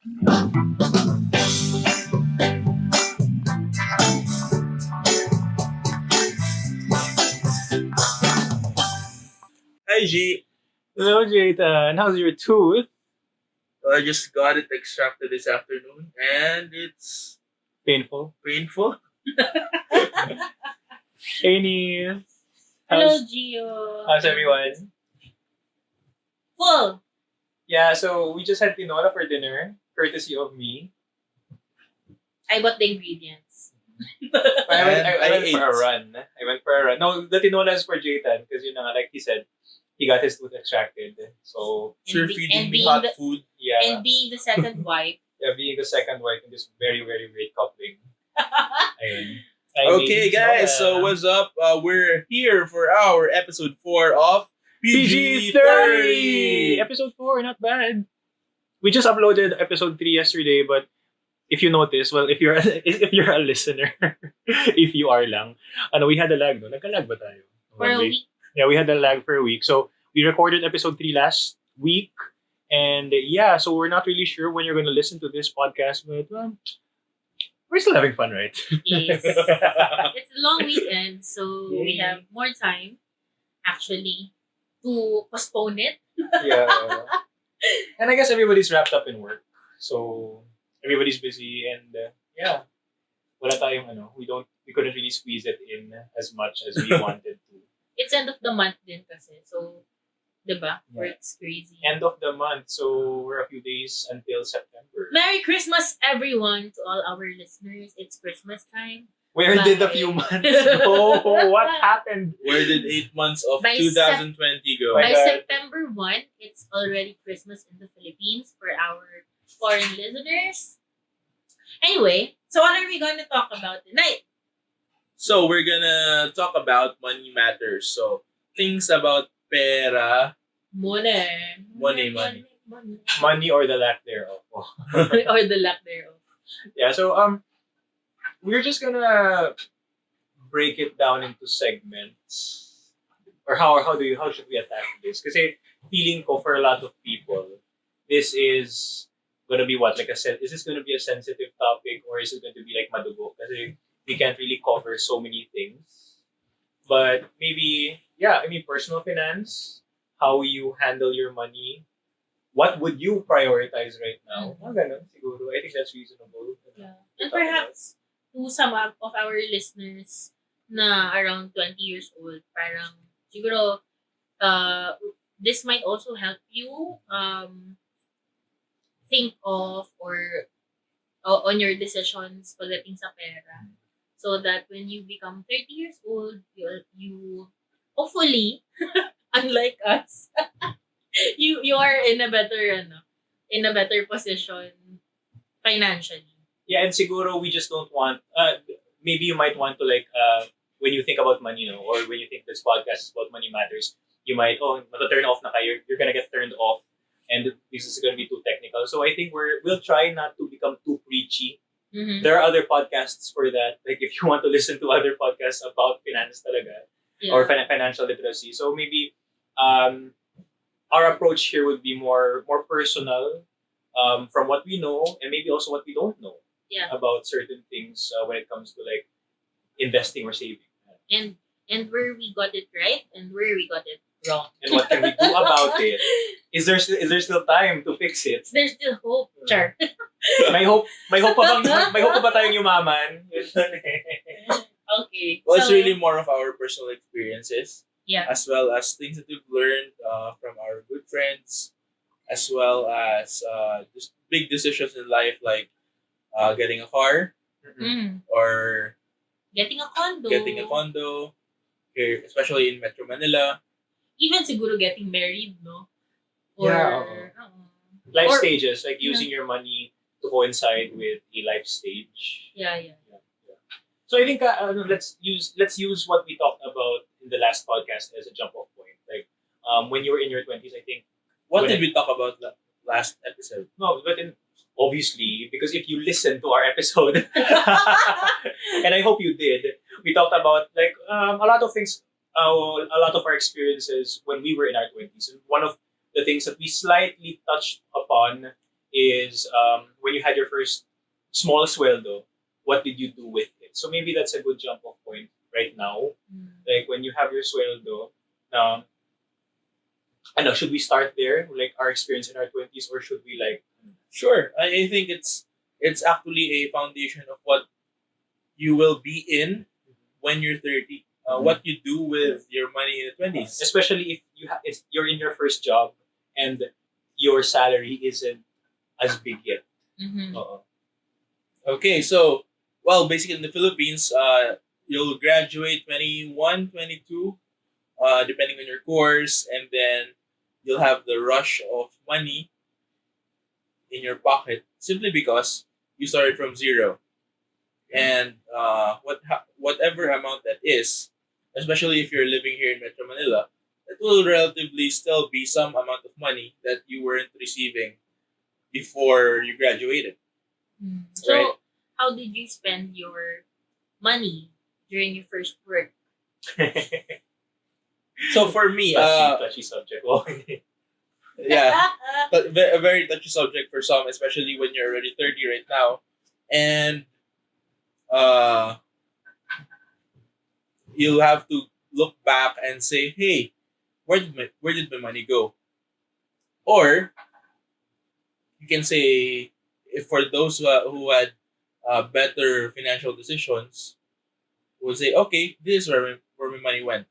Hi G. Hello, Jaytan. How's your tooth? I just got it extracted this afternoon and it's Painful. painful. Any? Hello, How's, Gio. how's everyone? Full. Yeah, so we just had tinola for dinner, courtesy of me. I bought the ingredients. I went, I, And I I went ate. for a run. I went for a run. No, the tinola is for Jaytan because like he said, he got his tooth extracted. So So you're be- feeding and me being hot the- food. yeah, And being the second wife. yeah, being the second wife in this very very great coupling. Ayun. Okay, guys. So what's up? We're here for our episode 4 of PG30 episode 4, not bad. We just uploaded episode 3 yesterday, but if you notice, well, if you're if you're a listener, if you are lang, we had a lag, no? Nagka-lag ba tayo? For a week. Yeah, we had a lag for a week. So we recorded episode 3 last week, and yeah, so we're not really sure when you're gonna listen to this podcast, but we're still having fun, right? Yes. It's a long weekend, so we Yay. have more time, actually, to postpone it. Yeah. And I guess everybody's wrapped up in work. So everybody's busy and yeah. Wala tayong we couldn't really squeeze it in as much as we wanted to. It's end of the month din kasi. So, diba? Yeah. Work's crazy. End of the month, so we're a few days until September. Merry Christmas, everyone, to all our listeners. It's Christmas time. Where Bye. did a few months go? What happened? Where did 8 months of By 2020 go? By By God. September 1, it's already Christmas in the Philippines for our foreign listeners. Anyway, so what are we going to talk about tonight? So we're gonna talk about money matters. So things about pera. Money. Money. Money or the lack thereof. Or the lack thereof. Yeah, so we're just gonna break it down into segments. Or how should we attack this? Kasi feeling ko for a lot of people, this is gonna be what? Like I said, is this gonna be a sensitive topic or is it going to be like madugo? Kasi we can't really cover so many things. But maybe, yeah, I mean personal finance, how you handle your money, what would you prioritize right now? Mga ganun, siguro. I think that's reasonable. Yeah. And perhaps to some of our listeners na around 20 years old, parang siguro this might also help you think of or on your decisions pagdating sa pera. So that when you become 30 years old, you hopefully, unlike us, you are in a better position financially. Yeah, and siguro we just don't want, maybe you might want to when you think about money, or when you think this podcast is about money matters, you might, turn off na kayo, you're gonna get turned off, and this is gonna be too technical. So I think we'll try not to become too preachy. Mm-hmm. There are other podcasts for that. Like if you want to listen to other podcasts about finance talaga, Yeah. or financial literacy. So maybe our approach here would be more personal, from what we know and maybe also what we don't know Yeah. about certain things when it comes to like investing or saving. And where we got it right and where we got it wrong. And what can we do about it? Is there still time to fix it? There's still hope, Char. May hope pa ba tayong yumaman? Okay. Well, it's so, really more of our personal experiences, yeah. as well as things that we've learned from our good friends, as well as just big decisions in life like getting a car Mm. or Getting a condo. getting a condo here, especially in Metro Manila. Even siguro getting married, no? Or, Yeah, Life Or- stages, like using your money to coincide with a life stage. Yeah. So I think let's use what we talked about in the last podcast as a jump off point. Like when you were in your 20s, I think What When did we talk about last episode? no, but obviously because if you listen to our episode, and I hope you did, we talked about like a lot of things, a lot of our experiences when we were in our 20s. And one of the things that we slightly touched upon is you had your first small sweldo, what did you do with it? So maybe that's a good jump off point right now. Like when you have your sweldo, I know, should we start there, like our experience in our 20s, or should we like? Sure. I think it's actually a foundation of what you will be in when you're 30. What you do with your money in the 20s. Especially if if you're in your first job and your salary isn't as big yet. Mm-hmm. Okay, so, well, basically in the Philippines, you'll graduate 21, 22, depending on your course, and then you'll have the rush of money in your pocket simply because you started from zero. And whatever amount that is, especially if you're living here in Metro Manila, it will relatively still be some amount of money that you weren't receiving before you graduated. So, Right. how did you spend your money during your first work? So for me, touchy subject. yeah, but a very touchy subject for some, especially when you're already 30 right now, and uh, you'll have to look back and say, "Hey, where did my money go?" Or you can say, if for those who had better financial decisions, will say, "Okay, this is where my money went."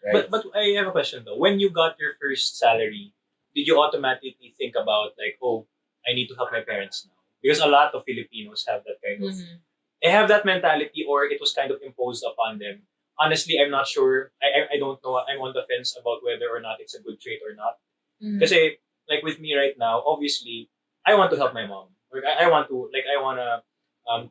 Right? But I have a question though. When you got your first salary, did you automatically think about like, oh, I need to help my parents now? Because a lot of Filipinos have that kind of Mm-hmm. they have that mentality, or it was kind of imposed upon them. Honestly, I'm not sure. I don't know. I'm on the fence about whether or not it's a good trait or not. Because like with me right now, obviously, I want to help my mom. Like I wanna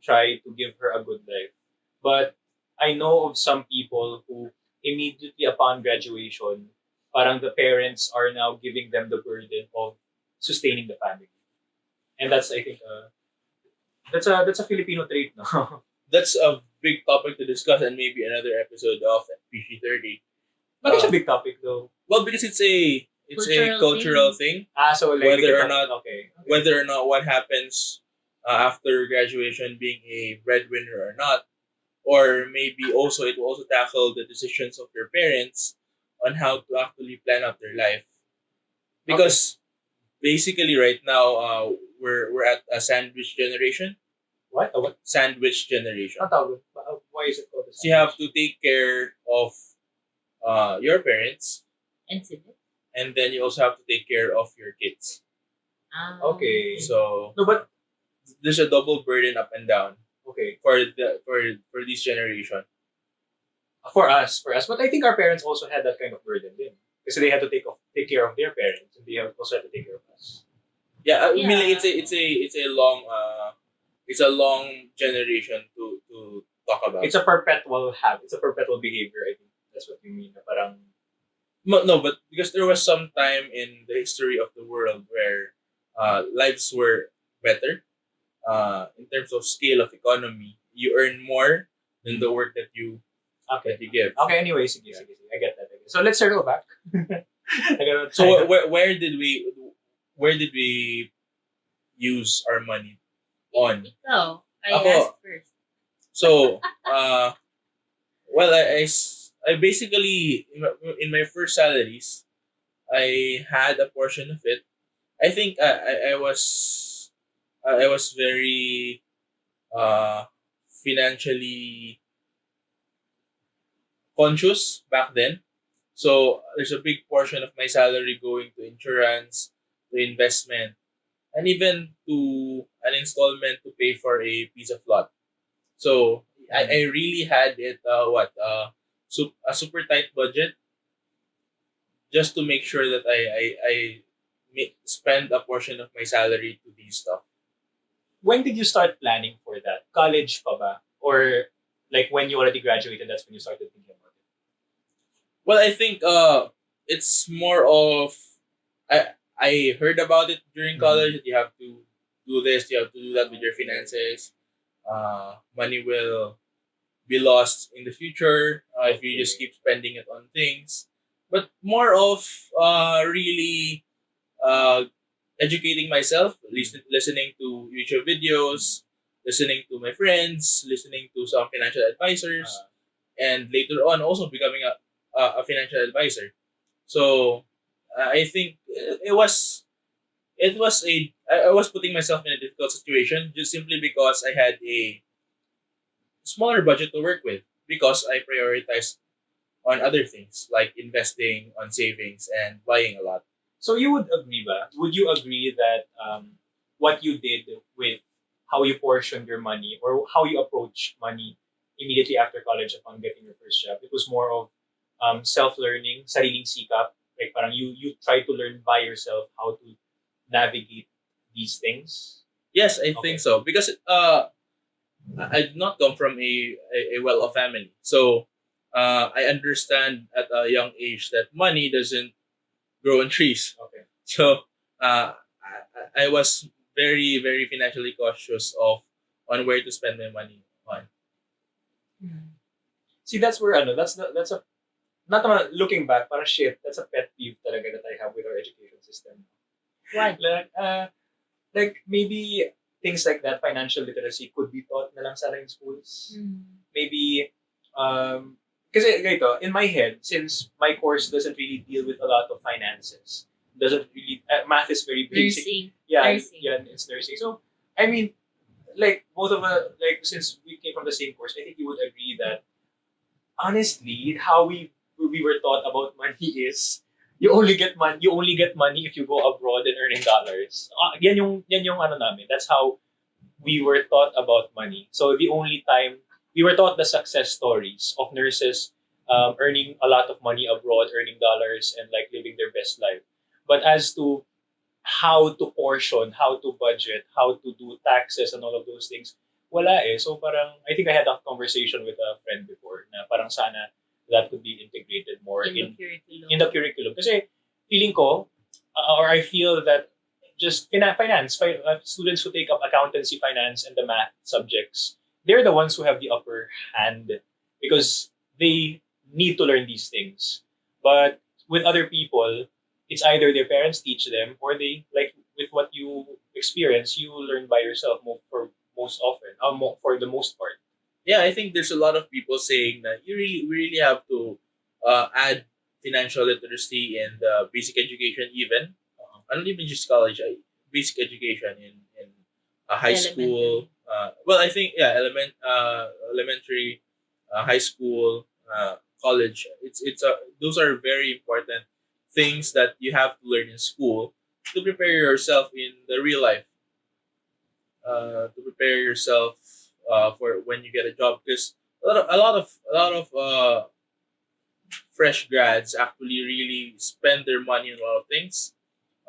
try to give her a good life. But I know of some people who immediately upon graduation, parang the parents are now giving them the burden of sustaining the family, and that's I think that's a Filipino trait, no? That's a big topic to discuss, and maybe another episode of PG30. But it's a big topic though. Well, because it's a Cultural cultural thing. So like Whether or because not- okay. Whether or not what happens after graduation, being a breadwinner or not, or maybe also it will also tackle the decisions of your parents on how to actually plan out their life. Because basically, right now, we're at a sandwich generation. What? What? Sandwich generation. Ang tawag doon? Why is it called a So you have to take care of your parents, And civil. and then you also have to take care of your kids. Okay. So No, but there's a double burden up and down okay. for this generation. For us. But I think our parents also had that kind of burden din. Kasi they had to take care of their parents, and they also had to take care of us. Yeah, I mean, like, Yeah. it's a long generation to talk about. It's a perpetual habit. It's a perpetual behavior. I think that's what you mean. Na parang No, but because there was some time in the history of the world where lives were better in terms of scale of economy. You earn more than the work that you okay. give. Okay. Anyway, sige. I get that. So let's circle back. So where did we use our money on? Ikaw, I Ako. asked first. So well, I basically in my first salaries, I had a portion of it. I think I was very financially conscious back then. So there's a big portion of my salary going to insurance, to investment, and even to an installment to pay for a piece of lot. So I really had it a super tight budget just to make sure that I spend a portion of my salary to these stuff. when did you start planning for that? College pa ba? Or like when you already graduated, that's when you started thinking about it? Well, I think it's more of I heard about it during college that you have to do this, you have to do that with your finances. Money will be lost in the future if you just keep spending it on things. But more of really uh, educating myself, listening to YouTube videos, listening to my friends, listening to some financial advisors, and later on also becoming a financial advisor. So I think I was putting myself in a difficult situation just simply because I had a smaller budget to work with because I prioritized on other things like investing, on savings, and buying a lot. So you would agree ba? Would you agree that what you did with how you portioned your money or how you approach money immediately after college upon getting your first job, it was more of self-learning, sariling sikap, like parang you try to learn by yourself how to navigate these things? Yes, I Okay. think so because I did not come from a well-off family, so I understand at a young age that money doesn't grow on trees. Okay. So I was very financially cautious of on where to spend my money on. Mm. See, that's where that's a not naman looking back, parang shit, that's a pet peeve talaga that I have with our education system. Why? Like maybe things like that, financial literacy could be taught na lang sana in schools. Mm. Maybe kasi ganito, in my head, since my course doesn't really deal with a lot of finances, doesn't really math is very basic. Nursing. Yeah, Nursing. yeah, it's nursing. So I mean, like both of us, like since we came from the same course, I think you would agree that honestly, how we were taught about money is you only get money if you go abroad and earn in dollars. Yan yung ano namin. That's how we were taught about money. So the only time we were taught the success stories of nurses earning a lot of money abroad, earning dollars, and like living their best life. But as to how to portion, how to budget, how to do taxes and all of those things, wala eh. So parang, I think I had a conversation with a friend before na parang sana that could be integrated more In the curriculum. in the curriculum. Kasi feeling ko, or I feel that just students who take up accountancy, finance, and the math subjects, they're the ones who have the upper hand because they need to learn these things. But with other people, it's either their parents teach them or they, like with what you experience, you learn by yourself for most often, for the most part. Yeah, I think there's a lot of people saying that we really have to add financial literacy and basic education even. I don't even just college, basic education in high school. Elementary. Well, I think yeah, elementary, high school, college. Those are very important things that you have to learn in school to prepare yourself in the real life. To prepare yourself for when you get a job because a lot of fresh grads actually really spend their money on a lot of things.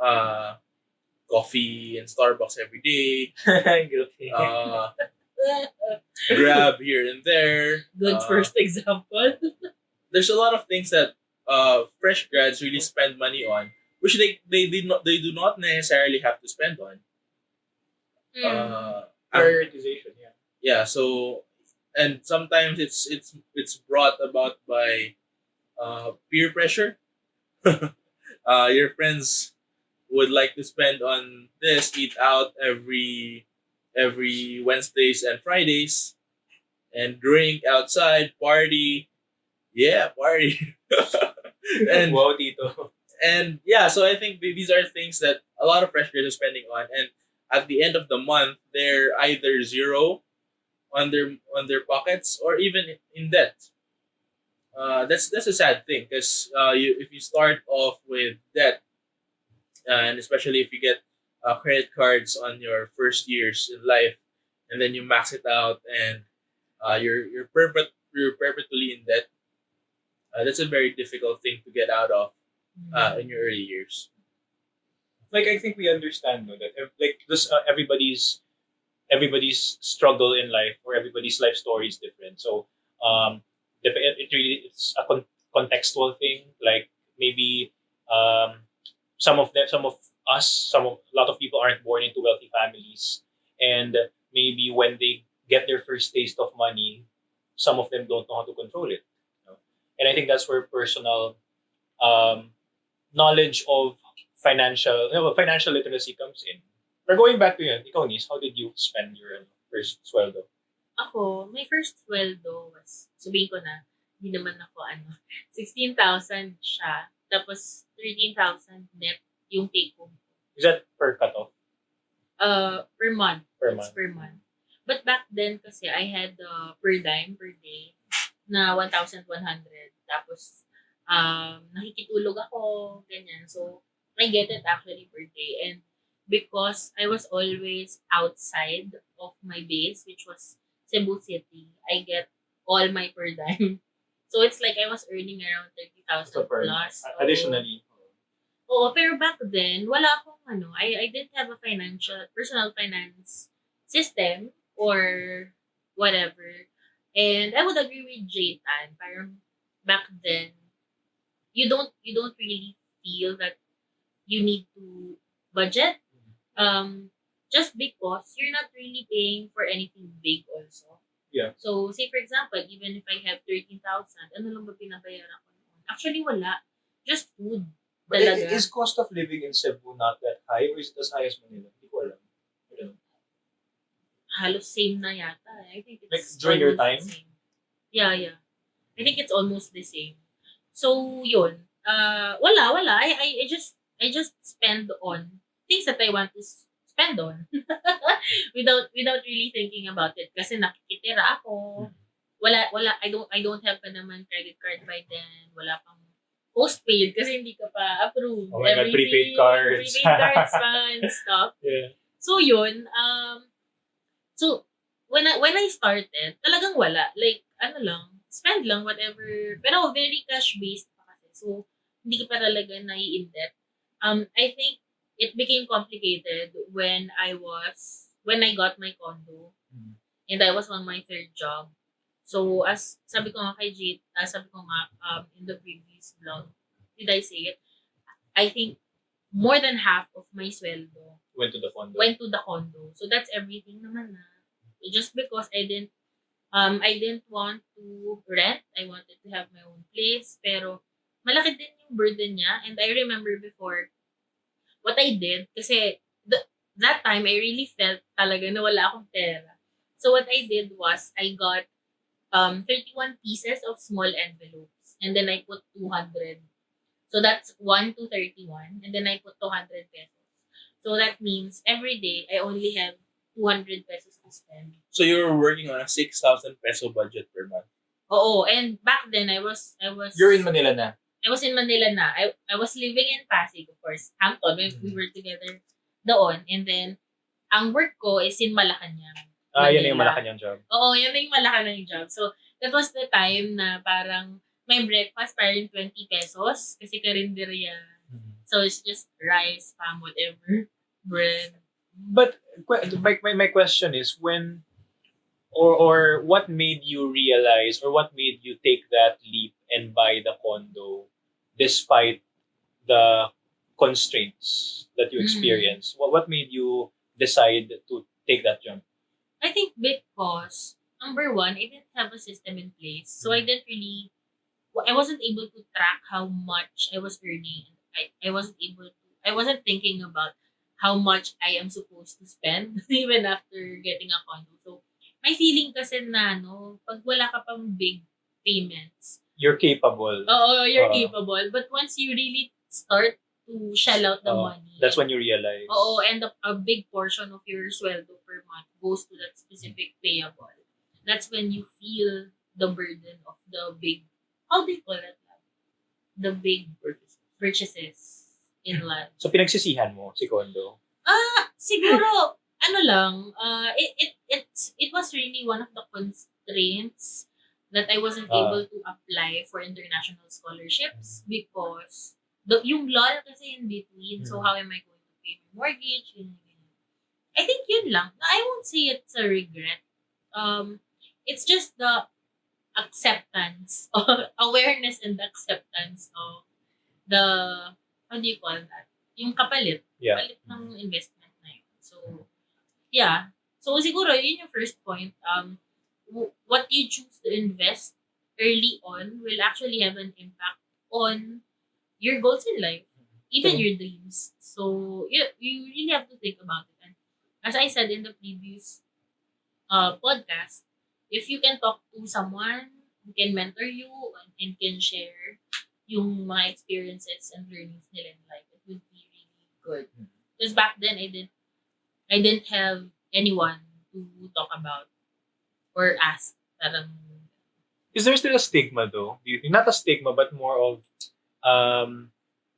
Uh, Coffee and Starbucks every day. Guilty. Grab here and there. Good first example. There's a lot of things that fresh grads really spend money on, which they do not necessarily have to spend on. Mm. Prioritization, yeah. Yeah. So, and sometimes it's brought about by peer pressure. Your friends would like to spend on this, eat out every Wednesdays and Fridays, and drink outside, party. Yeah, party. and Wow, Tito. and yeah, so I think these are things that a lot of fresh graduates are spending on, and at the end of the month, they're either zero on their pockets or even in debt. That's a sad thing because if you start off with debt, and especially if you get credit cards on your first years in life, and then you max it out, and you're perpetually in debt. That's a very difficult thing to get out of in your early years. Like I think we understand no, that like this everybody's struggle in life or everybody's life story is different. So it's a contextual thing. Like maybe some of us, a lot of people aren't born into wealthy families, and maybe when they get their first taste of money, some of them don't know how to control it. You know? And I think that's where personal um, knowledge of financial literacy comes in. But going back to yun, ikaw, Nis, how did you spend your first sweldo? Ako, my first sweldo was, sabihin ko na, hindi naman ako 16,000 siya. Tapos 13,000 net yung take home. Is that per cut-off? Per month. Per It's month. per month. But back then kasi I had per dime per day na 1,100. Tapos nakikitulog ako, ganyan. So I get it actually per day. And because I was always outside of my base, which was Cebu City, I get all my per dime. So it's like I was earning around 30,000 So per plus. additionally. Oo, pero back then, wala akong I didn't have a personal finance system or whatever. And I would agree with Jaytan, parang back then, you don't really feel that you need to budget. Just because you're not really paying for anything big also. Yeah. So, say for example, even if I have 13,000, ano lang ba pinabayaran ko noon? Actually, wala. Just food. But Talaga. is cost of living in Cebu not that high, or is it as high as Manila? Hindi ko alam. I don't know. Halos same na yata. I think it's Like, during your almost time? the same. Yeah. I think it's almost the same. So, yun. Wala. I just spend on things that I want to spend on. without really thinking about it. Kasi nakikitira ako. Wala, I don't have pa naman credit card by then. Wala pang postpaid kasi hindi ka pa approved. Oh my God, prepaid Everything, cards. Prepaid cards pa and stuff. Yeah. So, yun. So, when I started, talagang wala. Like, spend lang, whatever. Pero very cash-based pa kasi. So, hindi ka pa talaga nai-in-debt. I think it became complicated when I got my condo and I was on my third job. So, as sabi ko nga kay Jade, sabi ko nga in the previous vlog, did I say it? I think more than half of my sweldo Went to the condo. So, that's everything naman na. Just because I didn't want to rent. I wanted to have my own place. Pero, malaki din yung burden niya. And I remember before, what I did, kasi that time, I really felt talaga na wala akong pera. So, what I did was, I got 31 pieces of small envelopes. And then I put 200. So, that's 1 to 31. And then I put 200 pesos. So, that means, every day, I only have 200 pesos to spend. So you were working on a 6,000 peso budget per month. Oo, and back then I was You're in Manila na. I was in Manila na. I was living in Pasig, of course. Hampton, when we were together doon. And then ang work ko is in Malacanang. Yan yung Malacanang job. Oo, yan yung Malacanang job. So that was the time na parang may breakfast parang 20 pesos kasi karinderya. So it's just rice, spam, whatever, bread. But my question is, when or what made you realize, or what made you take that leap and buy the condo despite the constraints that you experienced? What made you decide to take that jump? I think because, number one, I didn't have a system in place. So I wasn't able to track how much I was earning. I wasn't thinking about how much I am supposed to spend even after getting a condo. So, may feeling kasi na, pag wala ka pang big payments. You're capable. Oo, you're capable. But once you really start to shell out the money. That's when you realize. Oo, and a big portion of your sweldo per month goes to that specific payable. That's when you feel the burden of the big, how do you call it? The big purchases in life. So pinagsisihan mo si condo? Siguro, it was really one of the constraints that I wasn't able to apply for international scholarships because yung law kasi in between, so how am I going to pay my mortgage? I think yun lang. I won't say it's a regret. It's just the acceptance, awareness and acceptance of the, how do you call that? Yung kapalit. Yeah. Kapalit ng investment na yun. So, yeah. So, siguro, yun yung first point. What you choose to invest early on will actually have an impact on your goals in life. even True. your dreams. So you really have to think about it. And as I said in the previous podcast, if you can talk to someone who can mentor you and can share yung mga experiences and learnings nila in life, it would be really good. Because back then I didn't have anyone to talk about or ask. Parang, Is there still a stigma though? Do you think not a stigma, but more of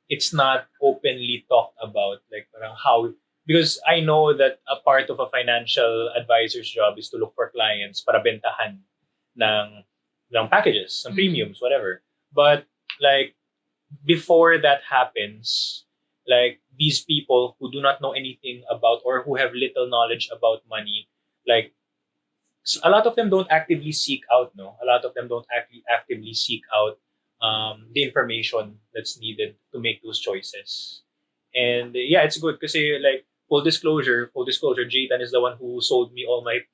it's not openly talked about, like parang how, because I know that a part of a financial advisor's job is to look for clients para bentahan ng ng packages, ng Mhm. premiums, whatever. But like before that happens, like these people who do not know anything about or who have little knowledge about money, like a lot of them don't actively seek out, no? A lot of them don't actively seek out the information that's needed to make those choices. And yeah, it's good because like full disclosure, Jaytan is the one who sold me all my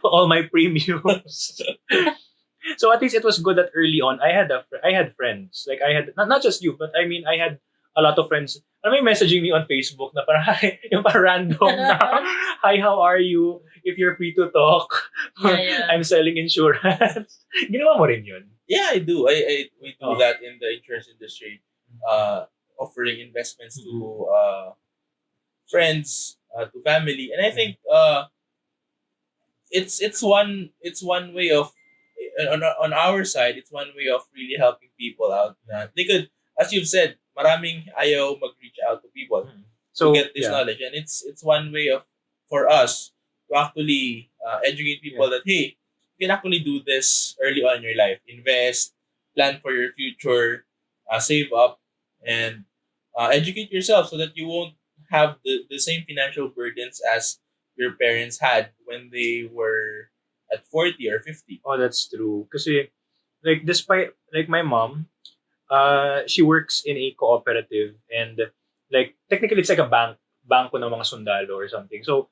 all my premiums. So at least it was good that early on I had friends. Like I had not just you, but I mean I had a lot of friends. I mean messaging me on Facebook na parang hi, yung parang random na hi, how are you? If you're free to talk, yeah. I'm selling insurance. Ginawa mo rin yun. Yeah, I do. We do Oh. that in the insurance industry, offering investments to friends, to family, and I think it's one way of on our side, it's one way of really helping people out. They could, as you've said, maraming ayaw mag-reach out to people to So get this yeah. knowledge, and it's one way of for us to actually educate people that hey, you can actually do this early on in your life. Invest, plan for your future, save up, and educate yourself so that you won't have the same financial burdens as your parents had when they were at 40 or 50. Oh, that's true. Kasi like despite like my mom, she works in a cooperative and like technically it's like a banko ng mga sundalo or something. So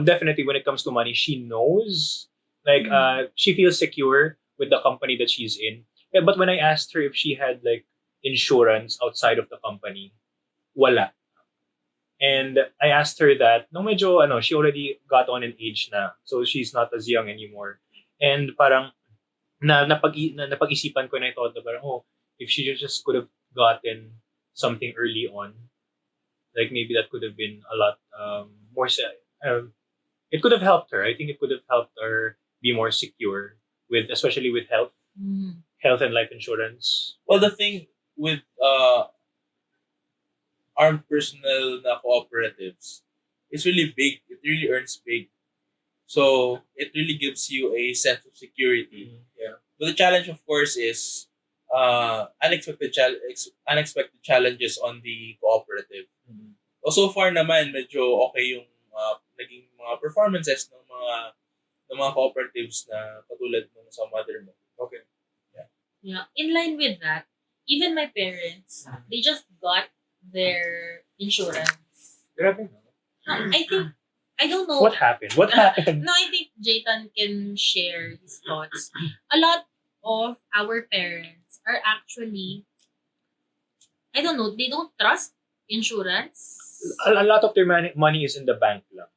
definitely when it comes to money, she knows like she feels secure with the company that she's in. Yeah, but when I asked her if she had like insurance outside of the company, wala. And I asked her that, no medyo, ano, she already got on in age na. So she's not as young anymore. And parang, napag-isipan ko and I thought na parang, oh, if she just could have gotten something early on, like maybe that could have been a lot more, it could have helped her. I think it could have helped her be more secure with, especially with health and life insurance. Well, the thing with armed personnel na cooperatives, it's really big. It really earns big. So it really gives you a sense of security. Yeah. But the challenge, of course, is unexpected challenges on the cooperative. So, so far naman, medyo okay yung naging mga performances ng mga cooperatives na katulad nung sa mother mo. Okay. Yeah. In line with that, even my parents, they just got their insurance. Grabe. I think, I don't know. What happened? What happened? No, I think Jaytan can share his thoughts. A lot of our parents are actually, I don't know, they don't trust insurance. A lot of their money is in the bank lang.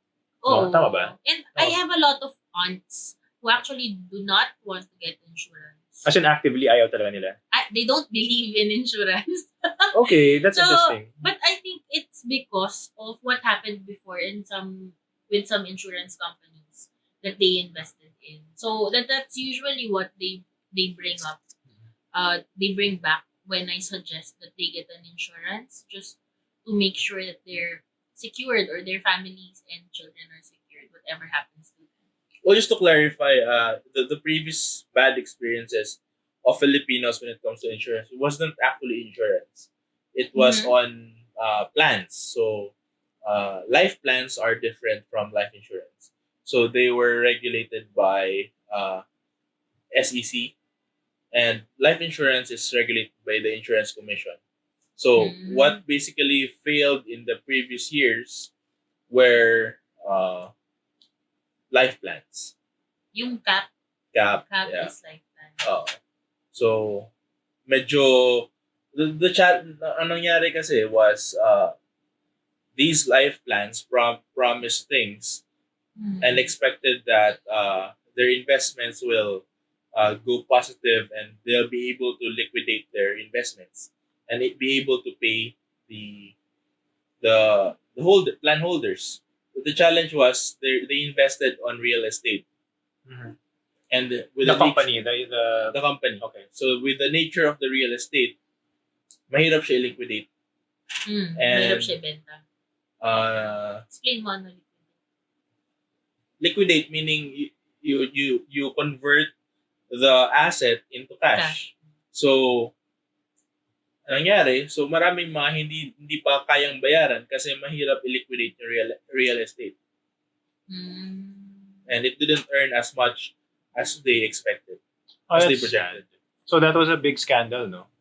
Oh, No, tama ba? and I Oh. have a lot of aunts who actually do not want to get insurance. As in actively ayaw talaga nila. They don't believe in insurance. Okay, that's So, interesting. But I think it's because of what happened before with some insurance companies that they invested in. So that's usually what they bring up. They bring back when I suggest that they get an insurance just to make sure that they're secured or their families and children are secured, whatever happens to them. Well, just to clarify, the previous bad experiences of Filipinos when it comes to insurance, it wasn't actually insurance. It was on plans. So life plans are different from life insurance. So they were regulated by SEC, and life insurance is regulated by the Insurance Commission. So what basically failed in the previous years were life plans. Yung cap Cap. cap Yeah. is like that. So medyo the chat, ang nangyari kasi was, these life plans promise things and expected that their investments will go positive and they'll be able to liquidate their investments and be able to pay the plan holders. But the challenge was they invested on real estate and with The the company, the company. okay. So with the nature of the real estate, mahirap siya liquidate. Mahirap siya ibenta. Explain mo ano Liquidate meaning you convert the asset into cash. So anong nangyari? So maraming mga hindi pa kayang bayaran kasi mahirap i-liquidate yung real estate. And it didn't earn as much as they expected, Oh, as they that's projected. sad. So that was a big scandal, no?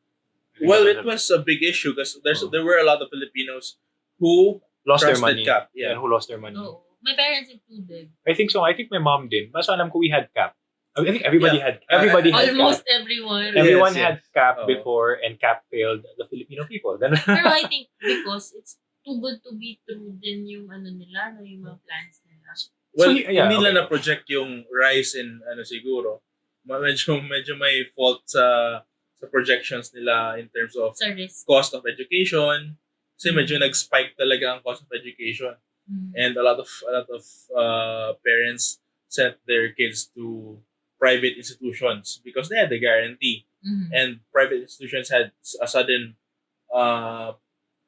Well, it was a big issue because there were a lot of Filipinos who Lost their trusted money. Cap. Yeah, Yeah. who lost their money. Oo. My parents included. I think so. I think my mom did. Basta alam ko we had Cap. I think everybody Yeah. had. Everybody had Almost Cap. everyone. Everyone Yes, had Cap Oo. before, and Cap failed the Filipino people. Then Pero I think because it's too good to be true din yung ano nila, no, yung mga plans nila. Well, So, yeah, hindi okay. nila na-project yung rise in siguro. Medyo may fault sa projections nila in terms of Sa risk. cost of education. Kasi medyo nag-spike talaga ang cost of education. And a lot of parents sent their kids to private institutions because they had the guarantee. And private institutions had a sudden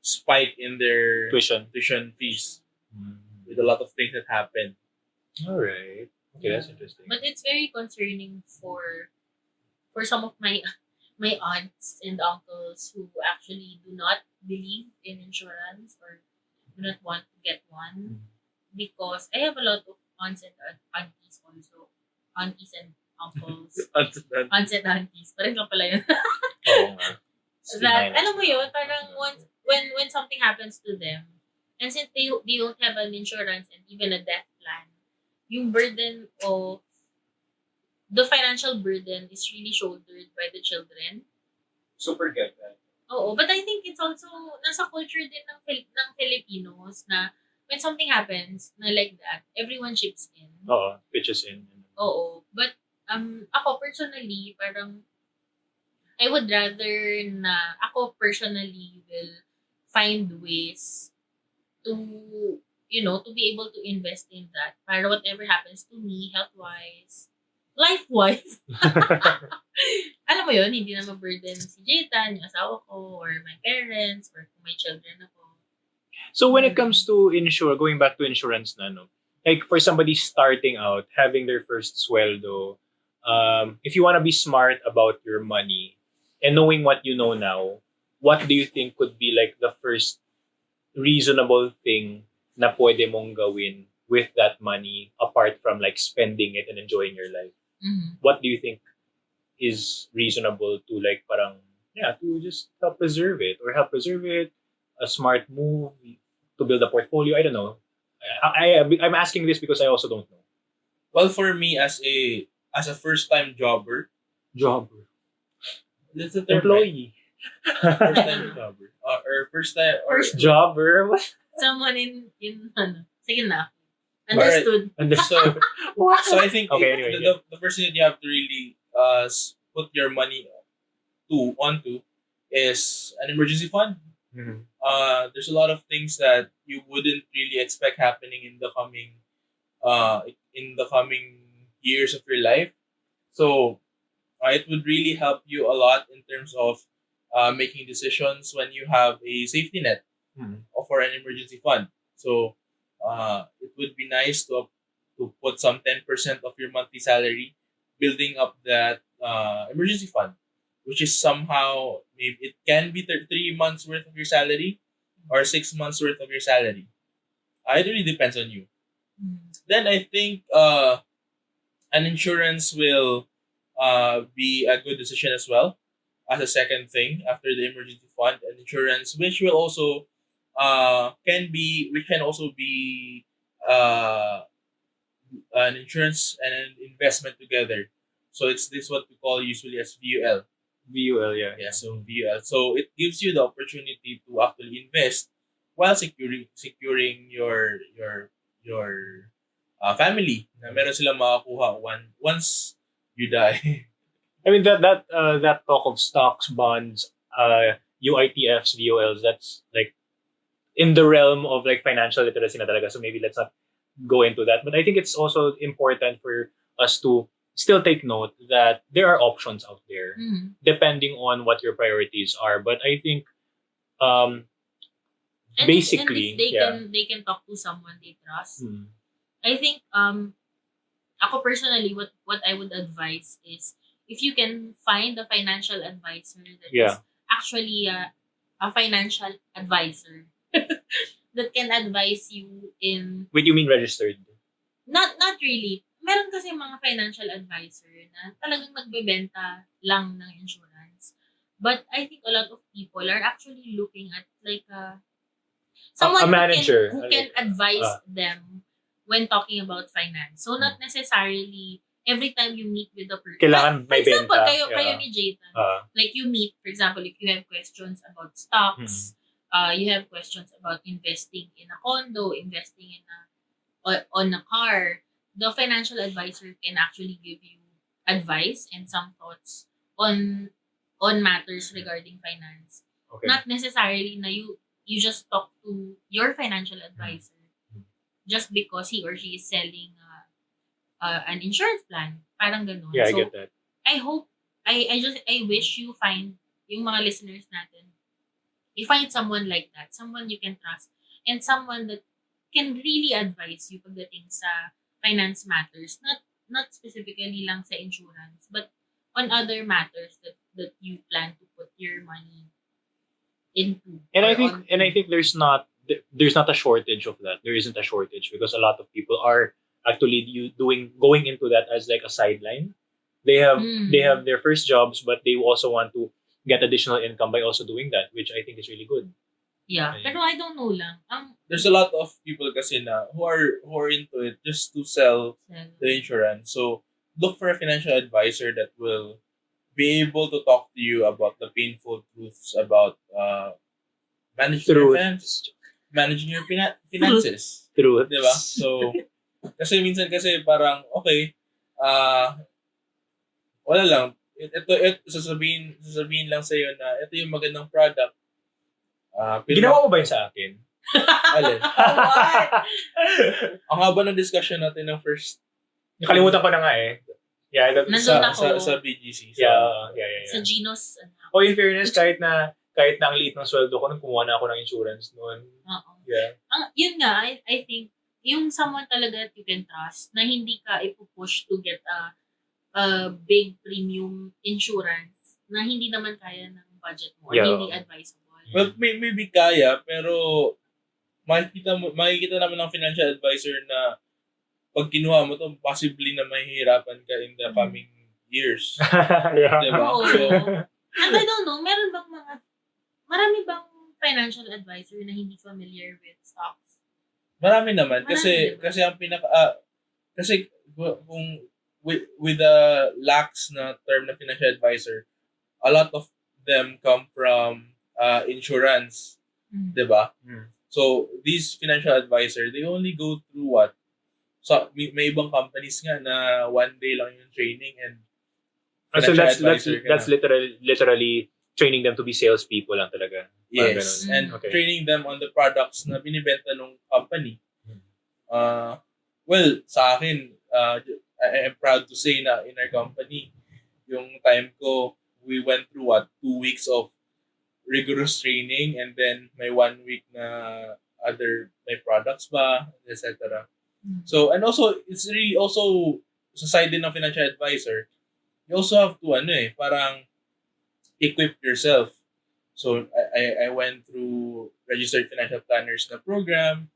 spike in their tuition. fees with a lot of things that happened. All right. Okay, that's interesting. But it's very concerning for some of my aunts and uncles who actually do not believe in insurance or do not want to get one, because I have a lot of aunts and aunties also. Aunties and uncles. Aunts and aunties. Parang lang pala yun. Oo nga. That, alam mo yun, parang when something happens to them, and since they don't have an insurance and even a death plan, yung burden of the financial burden is really shouldered by the children. Super get that. Oo, but I think it's also nasa culture din ng Filipinos na when something happens na like that, everyone chips in. Oo, pitches in. Oo, but ako personally, parang I would rather na ako personally will find ways to to be able to invest in that para whatever happens to me health-wise, life-wise. Alam mo yun, hindi na ma-burden si Jaytan, yung asawa ko, or my parents, or kung may children ako. So when it comes to going back to insurance na, no? Like for somebody starting out, having their first sweldo, if you want to be smart about your money and knowing what you know now, what do you think could be like the first reasonable thing na pwede mong gawin with that money apart from like spending it and enjoying your life? What do you think is reasonable to like parang to just help preserve it a smart move to build a portfolio? I don't know. I'm asking this because I also don't know. Well, for me as a first time jobber, that's the term, employee, right? First time jobber or First jobber. Someone in ano. Sige na. Alright. Understood. So I think Okay, anyway, the first thing that you have to really put your money onto is an emergency fund. There's a lot of things that you wouldn't really expect happening in the coming years of your life. So it would really help you a lot in terms of making decisions when you have a safety net for an emergency fund. So it would be nice to put some 10% of your monthly salary building up that emergency fund, which is somehow maybe it can be 3 months worth of your salary or 6 months worth of your salary. It really depends on you. Then I think an insurance will be a good decision as well as a second thing after the emergency fund. An insurance which will also can also be an insurance and an investment together. So it's this what we call usually as VUL, VUL, yeah. Yeah, so VL. So it gives you the opportunity to actually invest while securing your family. Na meron silang makakuha once you die. I mean that talk of stocks, bonds, UITFs, VOLs, that's like in the realm of like financial literacy na talaga. So maybe let's not go into that. But I think it's also important for us to still take note that there are options out there depending on what your priorities are. But I think um basically, and if yeah. they can talk to someone they trust. Hmm. I think ako personally what I would advise is if you can find a financial advisor that is Yeah. actually a financial advisor that can advise you in Wait, you mean registered? not really. Meron kasi mga financial advisor na talagang nagbebenta lang ng insurance. But I think a lot of people are actually looking at like someone A manager. who can advise uh, them when talking about finance. So not necessarily every time you meet with the person. Kailangan may For example, benta. kayo ni Jayton. Like you meet, for example, if you have questions about stocks, you have questions about investing in a condo, investing in on a car, the financial advisor can actually give you advice and some thoughts on matters regarding finance. Okay. Not necessarily na you just talk to your financial advisor just because he or she is selling an insurance plan. Parang ganun. Yeah, I So, get that. I hope, I wish you find, yung mga listeners natin, you find someone like that, someone you can trust, and someone that can really advise you pagdating sa finance matters, not specifically lang sa insurance, but on other matters that you plan to put your money into. And or I think there's not a shortage of that. There isn't a shortage because a lot of people are actually going into that as like a sideline. They have their first jobs, but they also want to get additional income by also doing that, which I think is really good. Yeah, pero I don't know lang. There's a lot of people kasi na who are into it just to sell the insurance. So look for a financial advisor that will be able to talk to you about the painful truths about managing your finances. Managing your finances. True. Diba? So, kasi minsan kasi parang, okay, wala lang. Ito sasabihin lang sa'yo na ito yung magandang product. Ginawa mo ba yun sa akin? Alin? What? Ang haba ng discussion natin ng first. Nakalimutan ko na nga eh. Yeah, Nandun ako. Sa BGC. So, yeah. Sa Genos. In fairness, kahit na ang liit ng sweldo ko, nung kumuha na ako ng insurance noon. Oo. Yeah. Yun nga, I think, yung someone talaga that you can trust, na hindi ka ipupush to get a big premium insurance, na hindi naman kaya ng budget mo, or hindi advisable. Well, maybe kaya, pero makikita naman ng financial advisor na pag kinuha mo to, possibly na mahihirapan ka in the coming years. Yeah. Diba? Oo. So, and I don't know, marami bang financial advisor na hindi familiar with stocks? marami naman. Kasi, Marami, diba? kasi ang kasi kung with the lax na term na financial advisor, a lot of them come from insurance. Diba? So, these financial advisor, they only go through what? So, may ibang companies nga na one day lang yung training and so that's advisor literally training them to be salespeople lang talaga. Yes, and training them on the products na binibenta ng company. Well, sa akin, I am proud to say na in our company, yung time ko, we went through 2 weeks of rigorous training and then may 1 week na may products ba, etc. So, and also, it's really also, sa side din ng financial advisor, you also have to, parang equip yourself. So, I went through registered financial planners na program,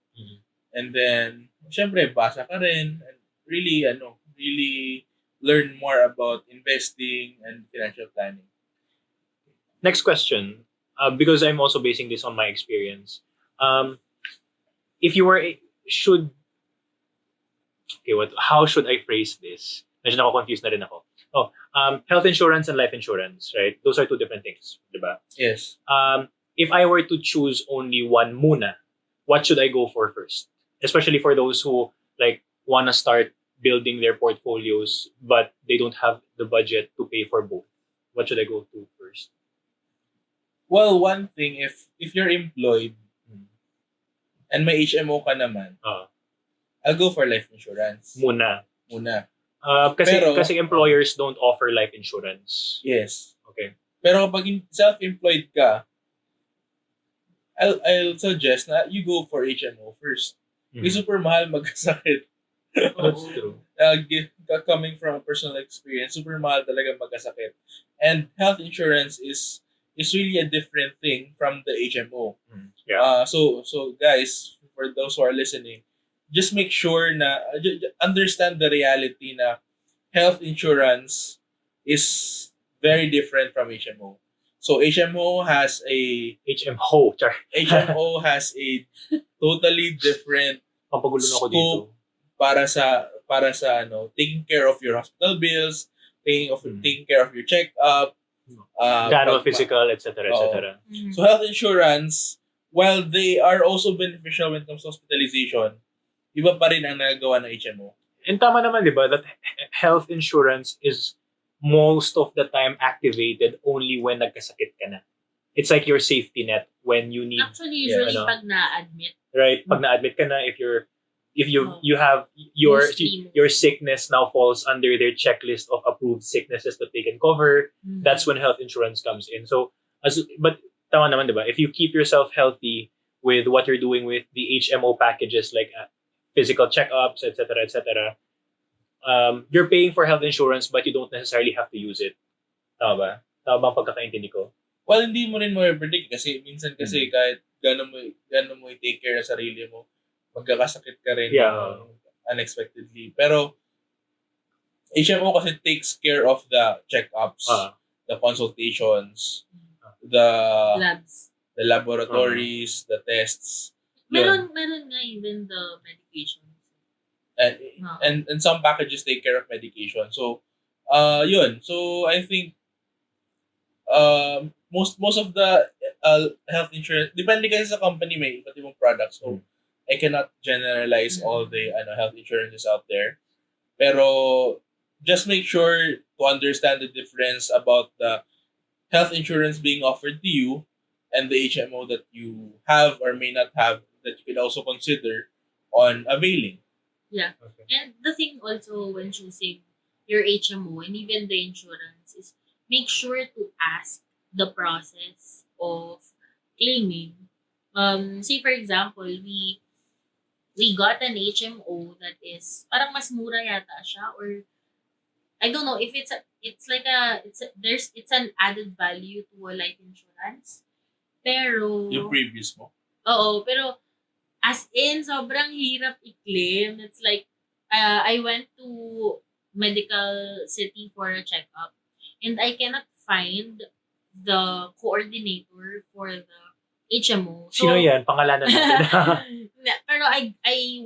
and then, syempre, basa ka rin, and really learn more about investing and financial planning. Next question, because I'm also basing this on my experience. If you were, how should I phrase this? Medyo nako-confused na rin ako. Health insurance and life insurance, right? Those are two different things, diba? Yes. If I were to choose only one muna, what should I go for first? Especially for those who like want to start building their portfolios, but they don't have the budget to pay for both. What should I go to first? Well, one thing, if you're employed and may HMO ka naman, I'll go for life insurance. Muna. Muna. Kasi employers don't offer life insurance. Yes. Okay. Pero kapag self-employed ka, I'll suggest na you go for HMO first. Kasi super mahal magkasakit. That's true. Coming from a personal experience, super mahal talaga magkasakit. And health insurance is really a different thing from the HMO. Yeah. So guys, for those who are listening, just make sure na understand the reality na health insurance is very different from HMO. So HMO has a HMO has a totally different Pampagulo na ako dito. scope para sa taking care of your hospital bills, taking care of your checkup, physical, etc., etc. So health insurance, while they are also beneficial when it comes to hospitalization, iba pa rin ang nagagawa ng HMO. And tama naman, di ba, that health insurance is most of the time activated only when nagkasakit ka na. It's like your safety net when you need. Actually, usually pag na-admit. Right, pag na-admit ka na, if you have your sickness now falls under their checklist of approved sicknesses that they can cover, that's when health insurance comes in. So but tama naman, diba? If you keep yourself healthy with what you're doing with the HMO packages like physical checkups, etc., etc., you're paying for health insurance but you don't necessarily have to use it. Tama ba? Tama ba ang pagkakaintindi ko? Well, hindi mo rin ma-predict kasi minsan kasi kahit gano'n mo i-take care ng sarili mo, magkakasakit ka rin unexpectedly. Pero HMO kasi takes care of the checkups, the consultations, the labs, the laboratories, the tests. Meron nga even the medication. And some packages take care of medication. So, yun. So, I think most of the health insurance, depende kasi sa company, may iba't ibang products. So, I cannot generalize all the health insurances out there. Pero, just make sure to understand the difference about the health insurance being offered to you and the HMO that you have or may not have that you could also consider on availing. Yeah. Okay. And the thing also when choosing your HMO and even the insurance is make sure to ask the process of claiming. Say for example, we got an HMO that is parang mas mura yata siya, or I don't know if it's an added value to a life insurance. Pero yung previous mo? Oo, pero as in sobrang hirap i-claim. It's like I went to medical city for a checkup and I cannot find the coordinator for the HMO. So, sino yan? Pangalanan natin. pero I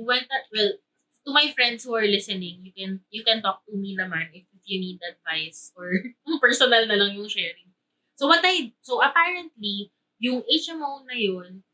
went to my friends who are listening, you can talk to me naman if you need advice or personal na lang yung sharing. So apparently yung HMO na yun,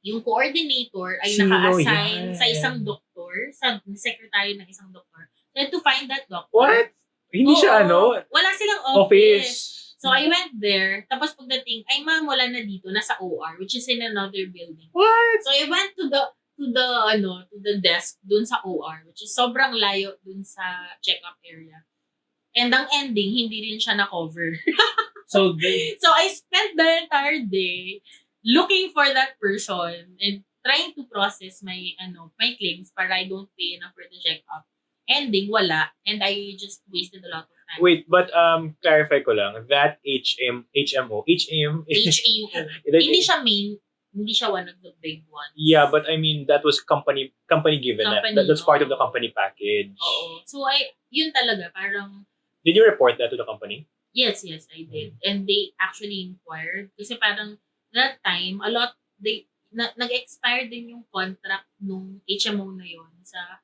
yung coordinator ay naka-assign sa isang doktor, sa secretary ng isang doktor. Then to find that doctor. What? Hindi siya wala silang office. So I went there, tapos pagdating, ay ma'am, wala na dito, nasa OR, which is in another building. What? So I went to the desk dun sa OR, which is sobrang layo dun sa check-up area. And ang ending, hindi rin siya na-cover. So I spent the entire day looking for that person and trying to process my claims para I don't pay enough for the check-up. Ending, wala. And I just wasted a lot of time. Wait, but clarify ko lang, that HMO. Hindi siya main, hindi siya one of the big ones. Yeah, but I mean, that was company given. That's part of the company package. Oo. So, yun talaga, parang... Did you report that to the company? Yes, I did. And they actually inquired. Kasi parang, that time, nag-expire din yung contract nung HMO na yun sa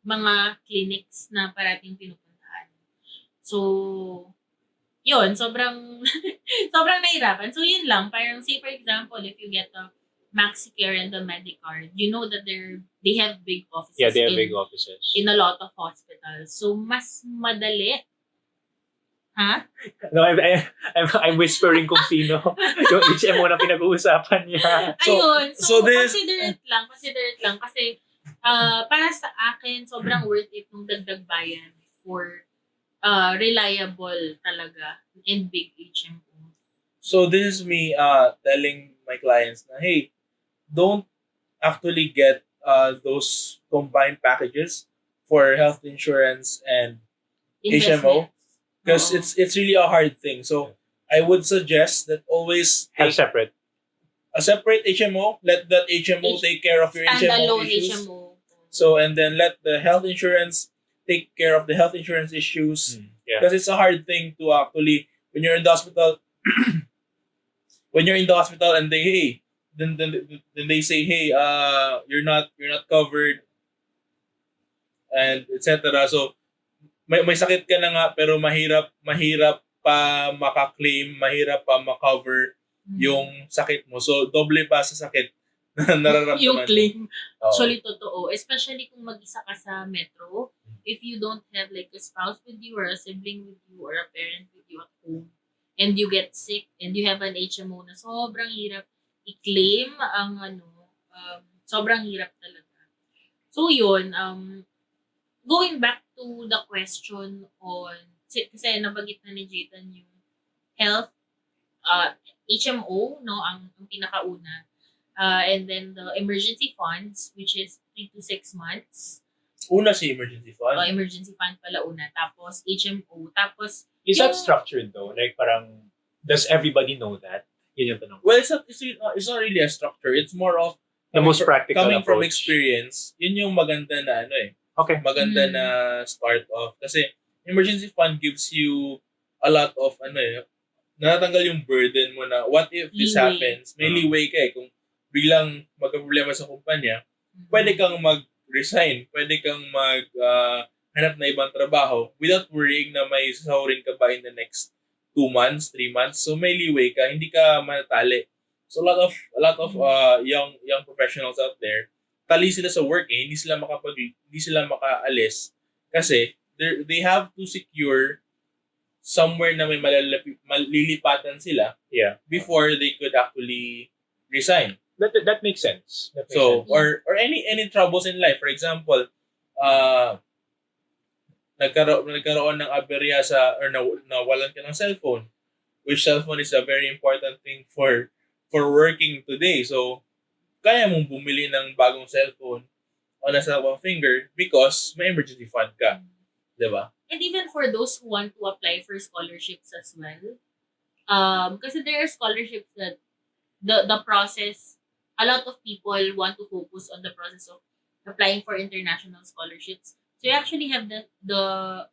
mga clinics na parating pinupuntahan. So, yun, sobrang, sobrang nahirapan. So, yun lang. Parang, say for example, if you get a MaxiCare and the Medicard, you know that they have big offices Yeah, they have big offices. in a lot of hospitals. So, mas madali. Ha? No, I'm whispering kung sino yung HMO na pinag-uusapan niya. Ayun. so So, this- consider it lang. Kasi, para sa akin, sobrang worth it nung dagdag bayan for reliable talaga and big HMO. So this is me telling my clients na, hey, don't actually get those combined packages for health insurance and HMO, because Oo. it's really a hard thing. So I would suggest that always Have take separate. a separate HMO. Let that HMO take care of your HMO Standalone issues. HMO. So and then let the health insurance take care of the health insurance issues, Yeah. because it's a hard thing to actually when you're in the hospital. When you're in the hospital and they then they say, hey, you're not covered, and etc. So may sakit ka na nga pero mahirap pa maka-claim, mahirap pa ma-cover yung sakit mo. So doble pa sa sakit na nararamdaman yung mo. claim. Oo. Actually, totoo. Especially kung mag-isa ka sa metro, if you don't have like a spouse with you or a sibling with you or a parent with you at home, and you get sick and you have an HMO na sobrang hirap i-claim ang sobrang hirap talaga. So yun, going back to the question on, kasi nabanggit na ni Jayden yung health, HMO, no, ang pinakauna. And then the emergency funds, which is 3 to 6 months. Una si emergency fund. Emergency fund pala una. Tapos HMO. Tapos, Is that yung- structured though? Like parang, does everybody know that? Yun yung tanong. Well, it's not really a structure. It's more of The most practical coming from approach. experience. Yun yung maganda na Okay. maganda Mm. na start off. Kasi emergency fund gives you a lot of natatanggal yung burden mo na what if this Leeway. happens. May leeway ka kung biglang magka-problema sa kumpanya, pwede kang mag-resign, pwede kang hanap na ibang trabaho without worrying na may sasahurin ka ba in the next 2 months, 3 months. So may leeway ka, hindi ka matatali. So a lot of young professionals out there, tali sila sa work hindi sila makaalis kasi they have to secure somewhere na may malilipatan sila Yeah. before they could actually resign. That makes sense. That makes So sense. or any troubles in life, for example, nagkaroon ng aberya or nawalan ka ng cellphone, which cellphone is a very important thing for working today. So kaya mong bumili ng bagong cellphone on a snap of a finger because may emergency fund ka, 'di ba? And even for those who want to apply for scholarships as well, kasi there are scholarships that the process, a lot of people want to focus on the process of applying for international scholarships. So you actually have the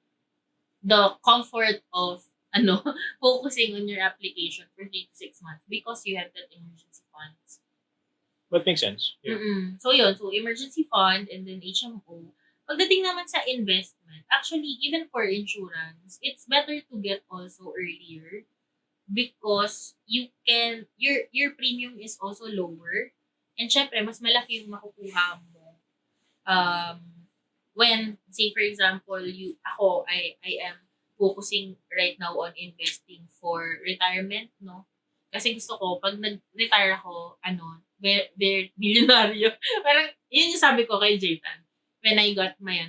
comfort of focusing on your application for 3 to 6 months because you have that emergency funds. That makes sense. Yeah. So yun, so emergency fund and then HMO. Pagdating naman sa investment, actually even for insurance, it's better to get also earlier because your premium is also lower and syempre mas malaki yung makukuha mo. When say for example, I am focusing right now on investing for retirement, no? Kasi gusto ko pag nag-retire ako, very milyonaryo. Parang yun yung sabi ko kay Jayden when I got my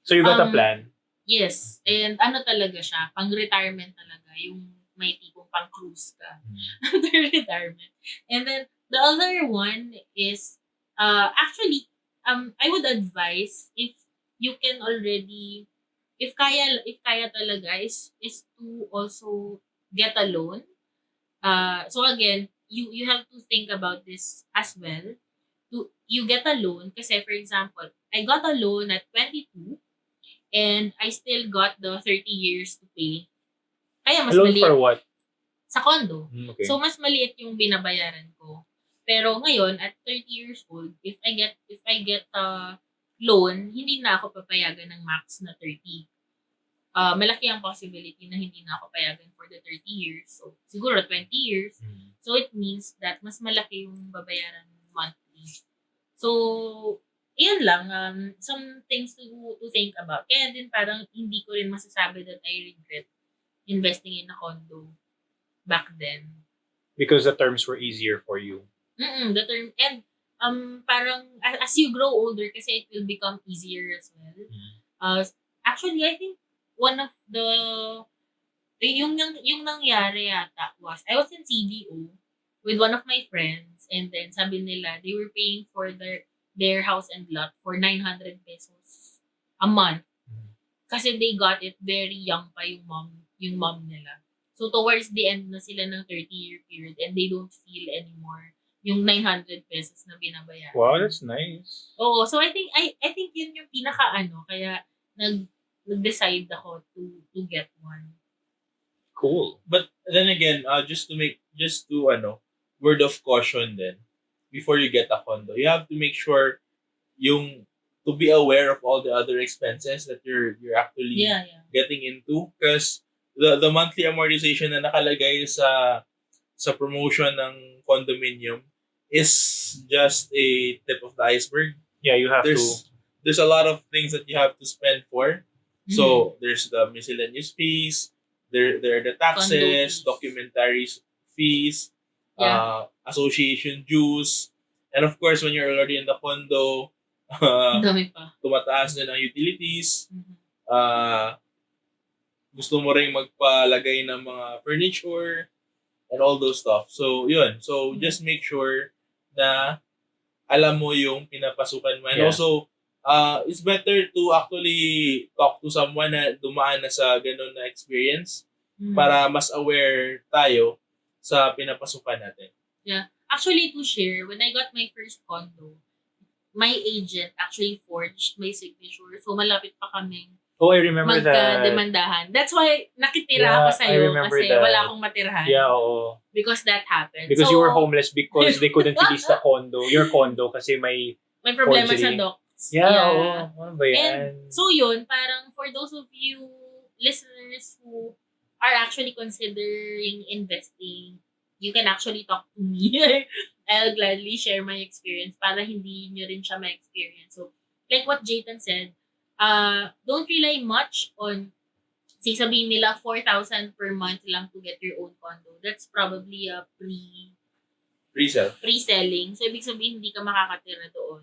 So you got a plan. Yes. And talaga siya, pang-retirement talaga. Yung may tipong pang-cruise ka after retirement. And then, the other one is, actually, I would advise if you can already, if kaya talaga is to also get a loan. So again, you have to think about this as well. You get a loan kasi for example, I got a loan at 22 and I still got the 30 years to pay. Kaya mas Loan maliit for what? sa condo. Okay. So mas maliit yung binabayaran ko. Pero ngayon at 30 years old, if I get a loan, hindi na ako papayagan ng max na 30. malaki ang possibility na hindi na ako payagan for the 30 years. So, siguro 20 years. So, it means that mas malaki yung babayaran monthly. So, yun lang. Some things to think about. Kaya din parang hindi ko rin masasabi that I regret investing in a condo back then. Because the terms were easier for you. The term. And parang as you grow older, kasi it will become easier as well. Actually, I think one of yung nangyari yata was, I was in CDO with one of my friends, and then sabi nila, they were paying for their house and lot for 900 pesos a month. Kasi they got it very young pa yung mom nila. So towards the end na sila ng 30-year period, and they don't feel anymore yung 900 pesos na binabayaran. Wow, that's nice. Oo, so I think yun yung pinaka kaya nag-decide ako to get one. Cool. But then again, just to word of caution then, before you get a condo, you have to make sure to be aware of all the other expenses that you're actually getting into, because the monthly amortization na nakalagay sa promotion ng condominium is just a tip of the iceberg. Yeah, you have there's a lot of things that you have to spend for. So there's the miscellaneous fees, there are the taxes, documentary fees, association dues, and of course when you're already in the condo, dami pa. Tumataas din ang utilities. Gusto mo rin magpalagay ng mga furniture and all those stuff. So yun. So just make sure na alam mo yung pinapasukan mo. And also, it's better to actually talk to someone na dumaan na sa ganun na experience para mas aware tayo sa pinapasukan natin. Yeah. Actually, to share, when I got my first condo, my agent actually forged my signature. So, malapit pa kaming I remember that. Magka-demandahan. That's why nakitira ako sa'yo kasi that. wala akong matirhan. Yeah, oo. Because that happened. Because you were homeless because they couldn't release the condo, your condo, kasi may problema forgery sa docs. Yeah, oo. Ano ba yan? And so yun, parang for those of you listeners who are actually considering investing, you can actually talk to me. I'll gladly share my experience para hindi nyo rin siya ma-experience. So, like what Jayton said, don't rely much on, sabihin nila 4,000 per month lang to get your own condo. That's probably a pre-selling. So, ibig sabihin, hindi ka makakatira doon.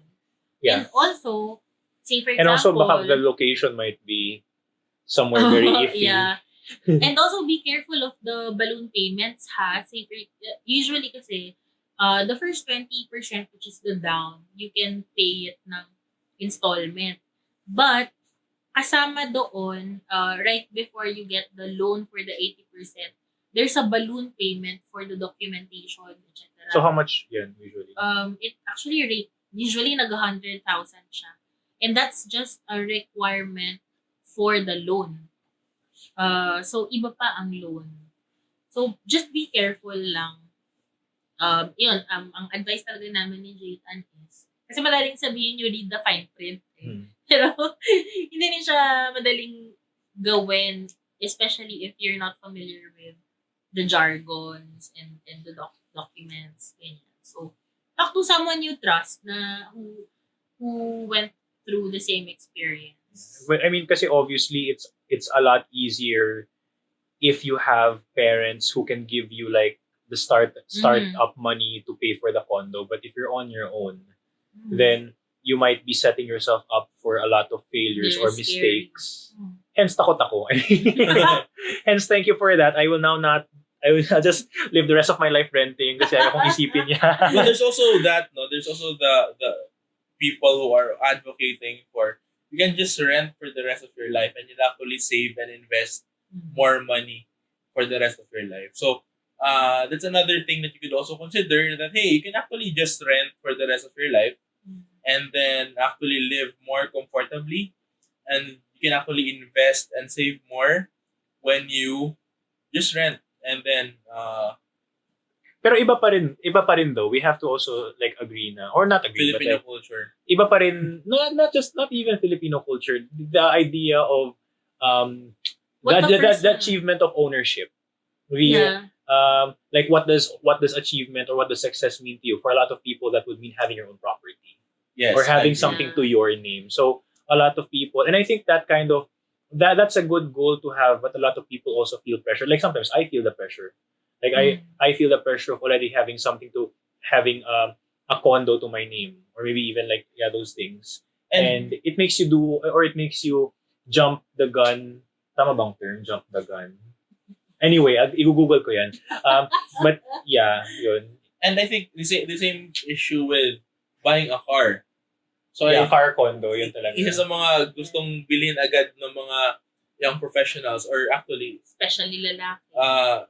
Yeah. And also, say for example, and also baka the location might be somewhere very iffy. Yeah. And also be careful of the balloon payments, ha? Say usually kasi, the first 20%, which is the down, you can pay it ng installment. But, kasama doon, right before you get the loan for the 80%, there's a balloon payment for the documentation, etc. So, how much yan usually? It actually usually nag-100,000 siya. And that's just a requirement for the loan. So, iba pa ang loan. So, just be careful lang. Yun, ang advice talaga namin ni Jayton is, kasi madaling sabihin you read the fine print. Pero, hindi rin siya madaling gawin, especially if you're not familiar with the jargons and the documents. Ganyan. So, talk to someone you trust na who went through the same experience. But I mean, kasi obviously it's a lot easier if you have parents who can give you like the start up money to pay for the condo. But if you're on your own, then you might be setting yourself up for a lot of failures or mistakes. Hence, takot ako. Hence, thank you for that. I will just live the rest of my life renting kasi ayaw kong isipin niya. But there's also that, no? There's also the people who are advocating for, you can just rent for the rest of your life and you'll actually save and invest more money for the rest of your life. So, that's another thing that you could also consider, that, hey, you can actually just rent for the rest of your life and then actually live more comfortably, and you can actually invest and save more when you just rent. And then pero iba pa rin though. We have to also like agree na, or not agree, Filipino but like, culture. Iba pa rin, not even Filipino culture. The idea of What the the person... achievement of ownership. Yeah. Like what does achievement or what does success mean to you? For a lot of people, that would mean having your own property Yes, or I having agree. something to your name. So a lot of people, and I think that kind of that's a good goal to have, but a lot of people also feel pressure. Like sometimes I feel the pressure. Like I feel the pressure of already having something to having a condo to my name, or maybe even like those things. And And it makes you do, or it makes you jump the gun. Tama bang term? Jump the gun. Anyway, i-google ko yan. But yeah, yun. and I think the same issue with buying a car. So Yeah, car condo, yun talaga. isa sa mga gustong bilhin agad ng mga young professionals, or actually Especially lalaki.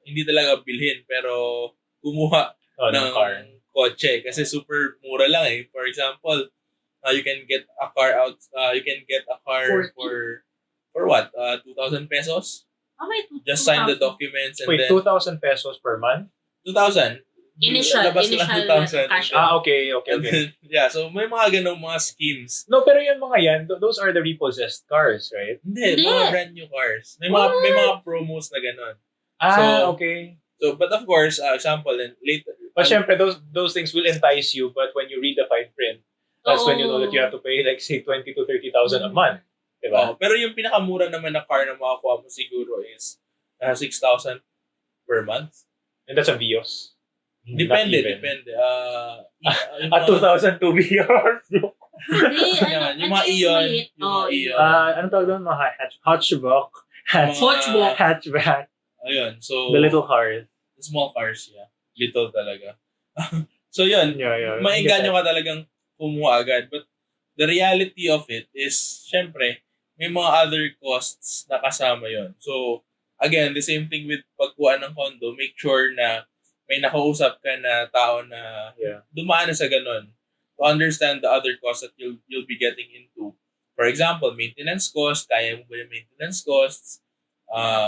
hindi talaga bilhin pero kumuha ng car. kotse kasi super mura lang eh. For example, you can get a car you can get a car 40? for what? 2,000 pesos? May Just sign the 2,000. documents and Wait, then 2,000 pesos per month? 2,000. Initial lang 2,000. cash And then- Okay. and then, yeah, so may mga ganong mga schemes. No, pero yung mga yan, those are the repossessed cars, right? Hindi, Hindi. mga brand new cars. May mga promos na ganon. Okay. So, but of course, example, and later. But syempre, those things will entice you, but when you read the fine print, that's when you know that you have to pay like say 20 to 30,000 a month. Diba? Pero yung pinakamura naman na car na makakuha mo siguro is 6,000 per month. And that's a Vios. Depende. At 2,000 to Vios. Hindi, Yung mga Ion. Ano tawag doon? Mga hatchback. Hatchback. Ayun. So, The little cars. the small cars, yeah. Little talaga. So, yun. Yeah. Maingganyo ka talagang kumuha agad. But the reality of it is, syempre, may mga other costs na kasama yon. So, again, the same thing with pagkuha ng condo, make sure na may nakausap ka na tao na dumaan na sa ganun to understand the other costs that you'll be getting into. For example, maintenance cost, kaya mo ba yung maintenance costs?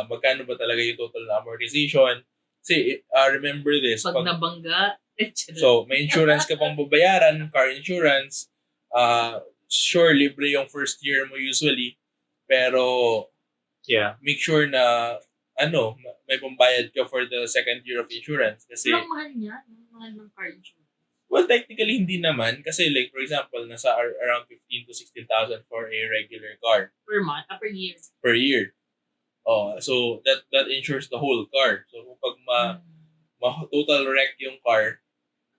Magkano ba talaga yung total na amortization? Kasi, remember this. Pag nabangga. So, may insurance ka pang babayaran, car insurance. Sure, libre yung first year mo usually. Pero, make sure na, may pambayad ka for the second year of insurance. Kasi, Anong mahal niya? Anong mahal ng car insurance? well, technically, hindi naman. Kasi, like, for example, nasa around 15 to 16,000 for a regular car. Per month? Per year? Per year. So, that insures the whole car. So, kung pag total wreck yung car,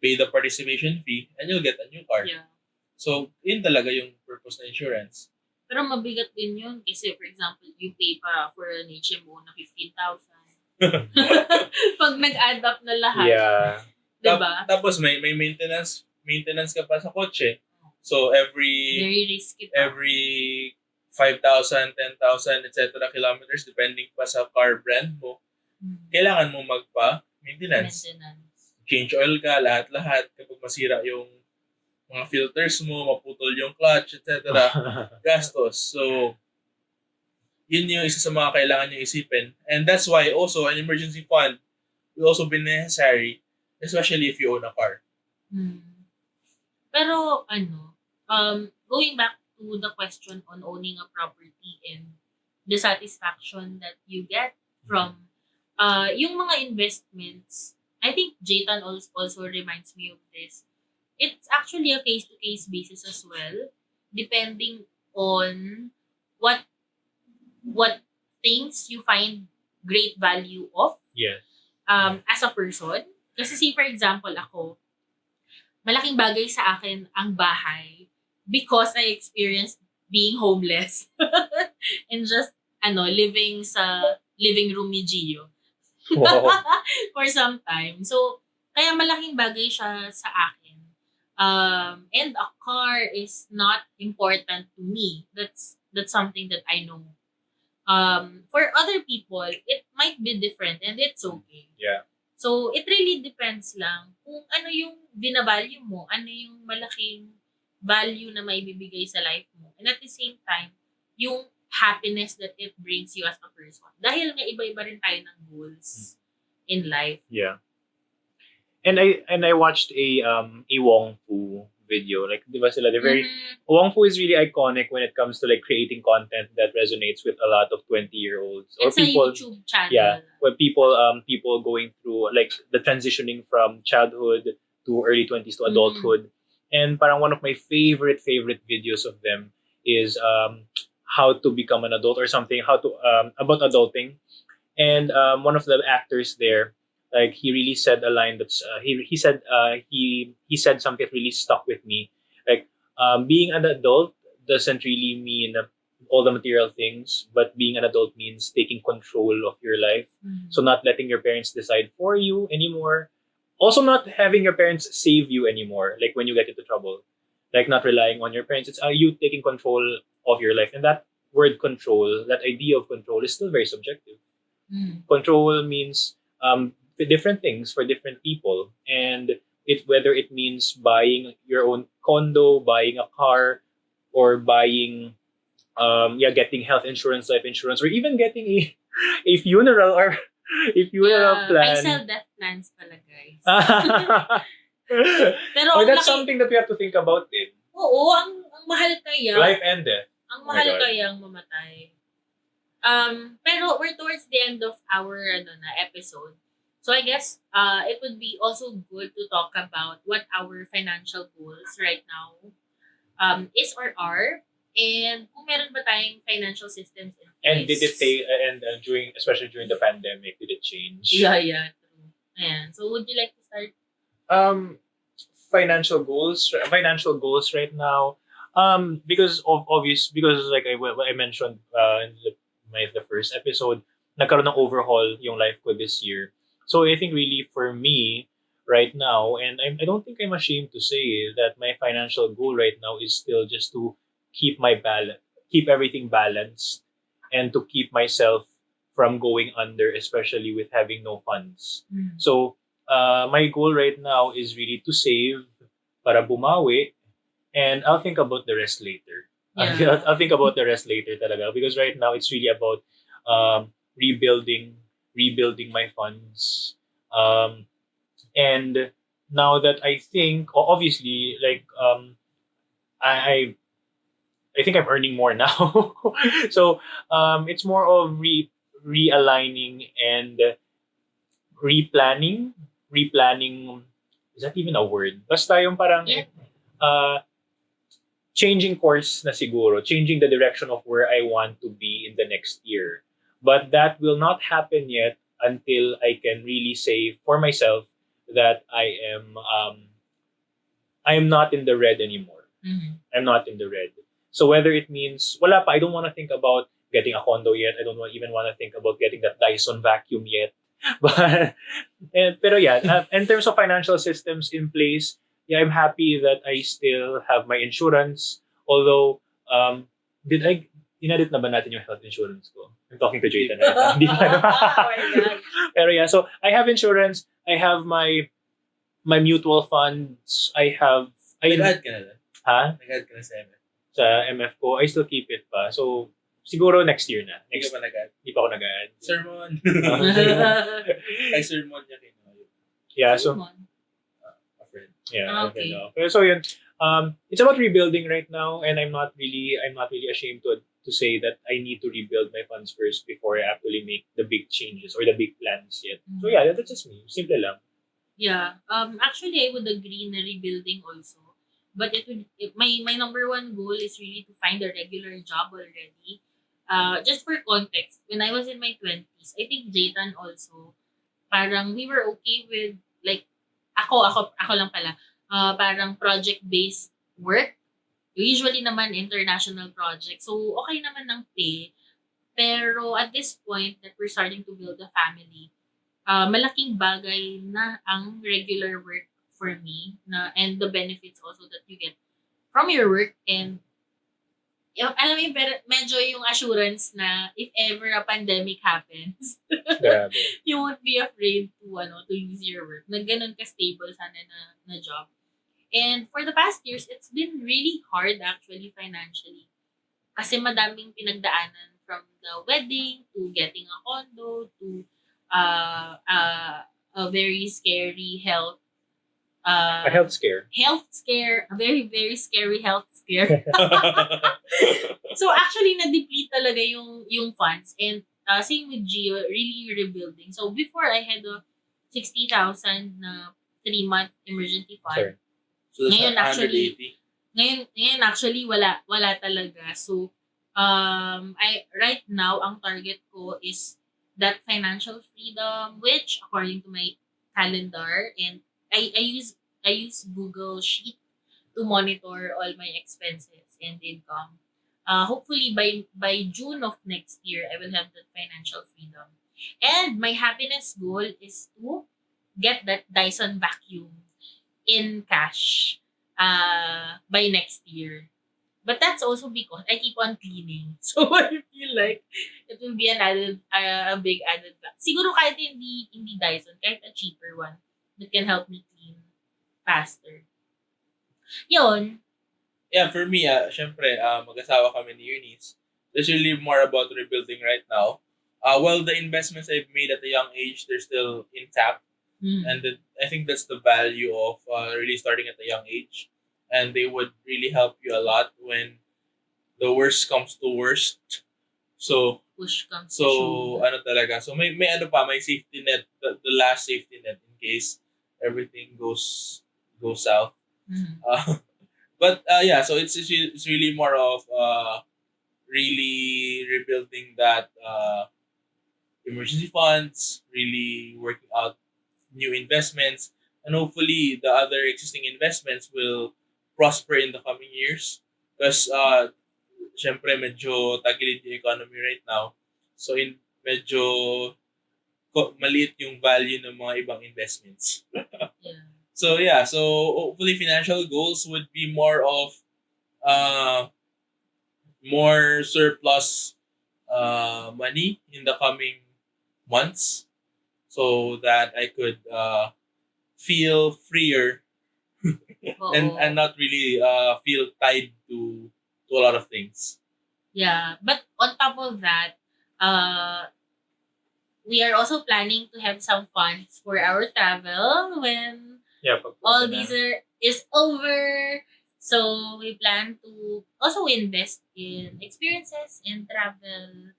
pay the participation fee, and you'll get a new car. Yeah. So, yun talaga yung purpose ng insurance. Pero mabigat din yun kasi, for example, you pay pa for an HMO na 15,000. Pag nag-add up na lahat. Yeah. Diba? Tapos may maintenance ka pa sa kotse. So, Very risky pa. every 5,000, 10,000, etc. kilometers, depending pa sa car brand mo, kailangan mo magpa-maintenance. Change oil ka, lahat-lahat. Kapag masira yung mga filters mo, maputol yung clutch, etc. Gastos. So, yun yung isa sa mga kailangan nyo isipin. And that's why also an emergency fund will also be necessary, especially if you own a car. Pero, going back to the question on owning a property and the satisfaction that you get from yung mga investments, I think Jaytan also reminds me of this. It's actually a case-to-case basis as well, depending on what things you find great value of Yes. as a person. Kasi see, for example, ako, malaking bagay sa akin ang bahay because I experienced being homeless and just living sa living room ni Gio. Wow. For some time. So, kaya malaking bagay siya sa akin. And a car is not important to me. That's something that I know. For other people, it might be different and it's okay. Yeah. So, it really depends lang kung ano yung binavalue mo, ano yung malaking value na maibibigay sa life mo. And at the same time, yung happiness that it brings you as a person. Dahil nga iba-iba rin tayo ng goals in life. Yeah. And I watched a Wong Fu video. Like, di ba sila? They're very Mhm. Wong Fu is really iconic when it comes to like creating content that resonates with a lot of 20-year-olds or It's a people. YouTube channel. Yeah, when people going through like the transitioning from childhood to early 20s to adulthood. And parang one of my favorite videos of them is how to become an adult or something, how to about adulting. And one of the actors there, like he really said a line that's he said something that really stuck with me. Like being an adult doesn't really mean all the material things, but being an adult means taking control of your life. Mhm. So not letting your parents decide for you anymore. Also not having your parents save you anymore, like when you get into trouble. Like not relying on your parents. It's you taking control of your life. And that word control, that idea of control is still very subjective. Mm. Control means different things for different people. And whether it means buying your own condo, buying a car, or buying getting health insurance, life insurance, or even getting a funeral or a funeral Yeah, I plan. sell death plans pala, guys. Pero Oh, ang that's laki, something that we have to think about din. oo, ang mahal kaya. Life and death. Ang Oh my mahal God. kayang mamatay. Pero we're towards the end of our episode. So I guess it would be also good to talk about what our financial goals right now is or are, and kung meron ba tayong financial systems in place. And did it take during especially during the pandemic, did it change? Yeah, true. Ayan. So would you like to start? Um financial goals right now, because of obvious, because like I mentioned in the first episode, nagkaroon ng overhaul yung life ko this year. So I think really for me right now, and I don't think I'm ashamed to say that my financial goal right now is still just to keep everything balanced, and to keep myself from going under, especially with having no funds. So my goal right now is really to save para bumawi, and I'll think about the rest later. Yeah. I'll think about the rest later talaga, because right now it's really about rebuilding my funds. And now that I think, obviously, like I I think I'm earning more now. So it's more of realigning and replanning. Is that even a word? Basta yung parang Yeah. uh, changing course na siguro, changing the direction of where I want to be in the next year. But that will not happen yet until I can really say for myself that I am not in the red anymore. Mhm. I'm not in the red. So whether it means wala pa, I don't want to think about getting a condo yet. I don't even want to think about getting that Dyson vacuum yet. But pero yeah, in terms of financial systems in place, yeah, I'm happy that I still have my insurance. Although, did I inedit na ba natin yung health insurance ko? I'm talking to Jayden right now. Hindi pa. Oh my God. Pero yeah, so I have insurance. I have my mutual funds. Nag-add ka na lang. Ha? Nag-add ka na sa MF. Sa MF ko, I still keep it pa. So, siguro next year na. Hindi ka pa nag-add. Hindi pa ako nag-add. Sermon. Ay, sermon niya kay Noyo. Yeah, so, A friend. yeah. Okay. Pero so yun, it's about rebuilding right now, and I'm not really ashamed to say that I need to rebuild my funds first before I actually make the big changes or the big plans yet. So yeah, that's just me. Simple lang. Yeah. Actually, I would agree na rebuilding also. But my number one goal is really to find a regular job already. Just for context, when I was in my 20s, I think Jaytan also, parang we were okay with, like, ako lang pala, parang project-based work. Usually naman international project. So, okay naman ng pay. Pero at this point that we're starting to build a family, malaking bagay na ang regular work for me, and the benefits also that you get from your work, and alam mo yung medyo yung assurance na if ever a pandemic happens, Grabe. you won't be afraid to lose your work. Na ganun ka-stable sana na job. And for the past years, it's been really hard actually financially. Kasi madaming pinagdaanan, from the wedding to getting a condo to a very scary health A health scare. health scare, a very, very scary health scare. So actually, na-deplete talaga yung funds. And same with Gio, really rebuilding. So before, I had a 60,000 na 3-month emergency Sorry. fund. So that's Ngayon, actually, 180. ngayon actually, wala talaga. So, I right now, ang target ko is that financial freedom, which according to my calendar, and I use Google Sheet to monitor all my expenses and income. Hopefully by June of next year, I will have that financial freedom. And my happiness goal is to get that Dyson vacuum in cash by next year. But that's also because I keep on cleaning. So I feel like it will be an added, a big added back. Siguro kahit hindi Dyson, kahit a cheaper one that can help me clean faster. Yun. Yeah, for me, syempre, mag-asawa kami ni Eunice. There's really more about rebuilding right now. Well, the investments I've made at a young age, they're still intact. And I think that's the value of really starting at a young age. And they would really help you a lot when the worst comes to worst. So, Push comes to so shove. ano talaga. So, may ano pa, may safety net, the last safety net in case everything goes south. Mhm. But yeah, so it's really more of really rebuilding that emergency funds, really working out new investments, and hopefully the other existing investments will prosper in the coming years. Because syempre medyo tagilid yung economy right now. So medyo maliit yung value ng mga ibang investments. Yeah. So yeah, so hopefully financial goals would be more of uh more surplus money in the coming months so that I could feel freer and Oo. not really feel tied to a lot of things. Yeah. But on top of that, we are also planning to have some funds for our travel when Yeah, all pag these is over. So we plan to also invest in experiences and travel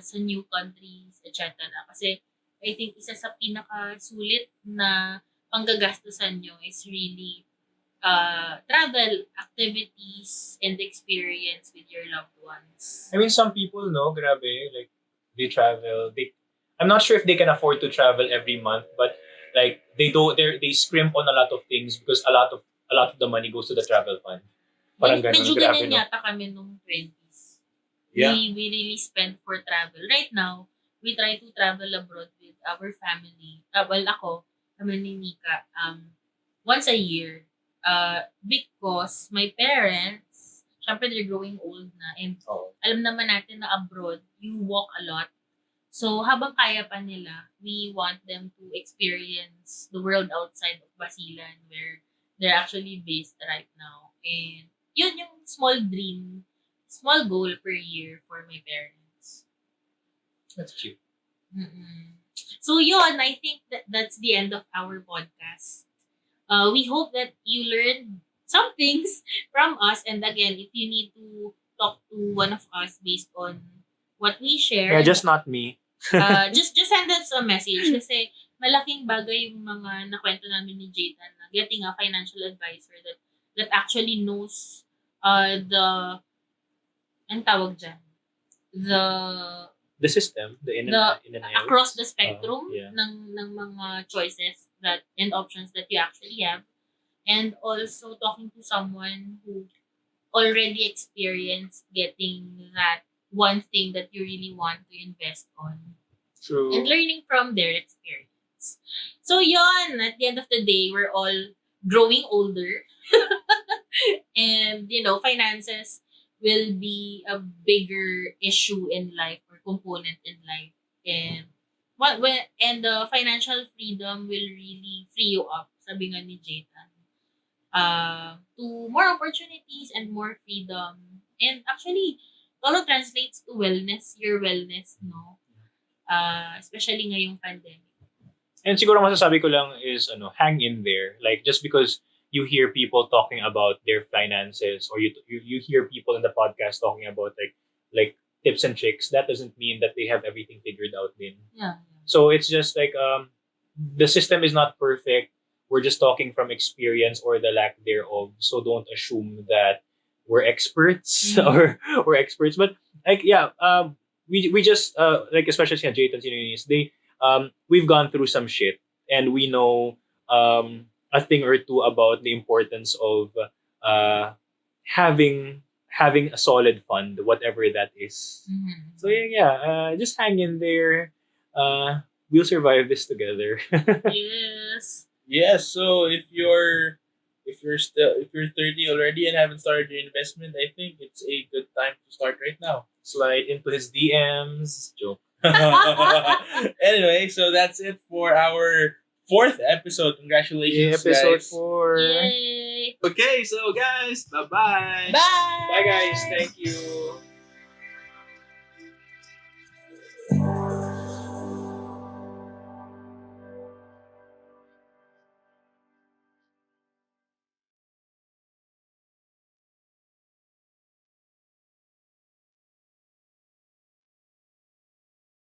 sa new countries, etc. Kasi I think isa sa pinaka-sulit na panggagastusan nyo is really travel activities and experience with your loved ones. I mean, some people, no, grabe, like, they travel. I'm not sure if they can afford to travel every month, but like they scrimp on a lot of things because a lot of the money goes to the travel fund. Parang ganun, Medyo grabe, ganyan no? yata kami nung 20s. Yeah. We really spend for travel. Right now, we try to travel abroad with our family. Well, ako, kami ni Nika, once a year. Because my parents, syempre they're growing old na, and Oh. alam naman natin na abroad, you walk a lot. So, habang kaya pa nila, we want them to experience the world outside of Basilan where they're actually based right now. And yun yung small dream, small goal per year for my parents. That's cute. Mm-mm. So yun, I think that's the end of our podcast. We hope that you learned some things from us. And again, if you need to talk to one of us based on what we shared, Yeah, just not me. just send us a message kasi malaking bagay yung mga nakwento namin ni Jaytan na getting a financial advisor that actually knows the ang tawag dyan, The system, the in and out. across the spectrum yeah. ng mga choices that and options that you actually have, and also talking to someone who already experienced getting that one thing that you really want to invest on True. and learning from their experience. So yon, at the end of the day, we're all growing older and finances will be a bigger issue in life or component in life, and the financial freedom will really free you up, sabi nga ni Jaytan, to more opportunities and more freedom, and actually it all translates to wellness, your wellness, no, especially ngayong pandemic. And siguro masasabi ko lang is hang in there. Like just because you hear people talking about their finances or you hear people in the podcast talking about like tips and tricks, that doesn't mean that they have everything figured out then. Yeah. So it's just like the system is not perfect. We're just talking from experience or the lack thereof. So don't assume that we're experts Mhm. or we're experts. But like yeah, we just like especially Jay and Eunice, they we've gone through some shit and we know a thing or two about the importance of uh having a solid fund, whatever that is. Mhm. So yeah, just hang in there. We'll survive this together. Yes. Yes. So if you're 30 already and haven't started your investment, I think it's a good time to start right now. Slide into his DMs. Joke. Anyway, so that's it for our fourth episode. Congratulations, Episode guys. 4. Yay. Okay, so guys, bye bye. Bye. Bye guys. Thank you.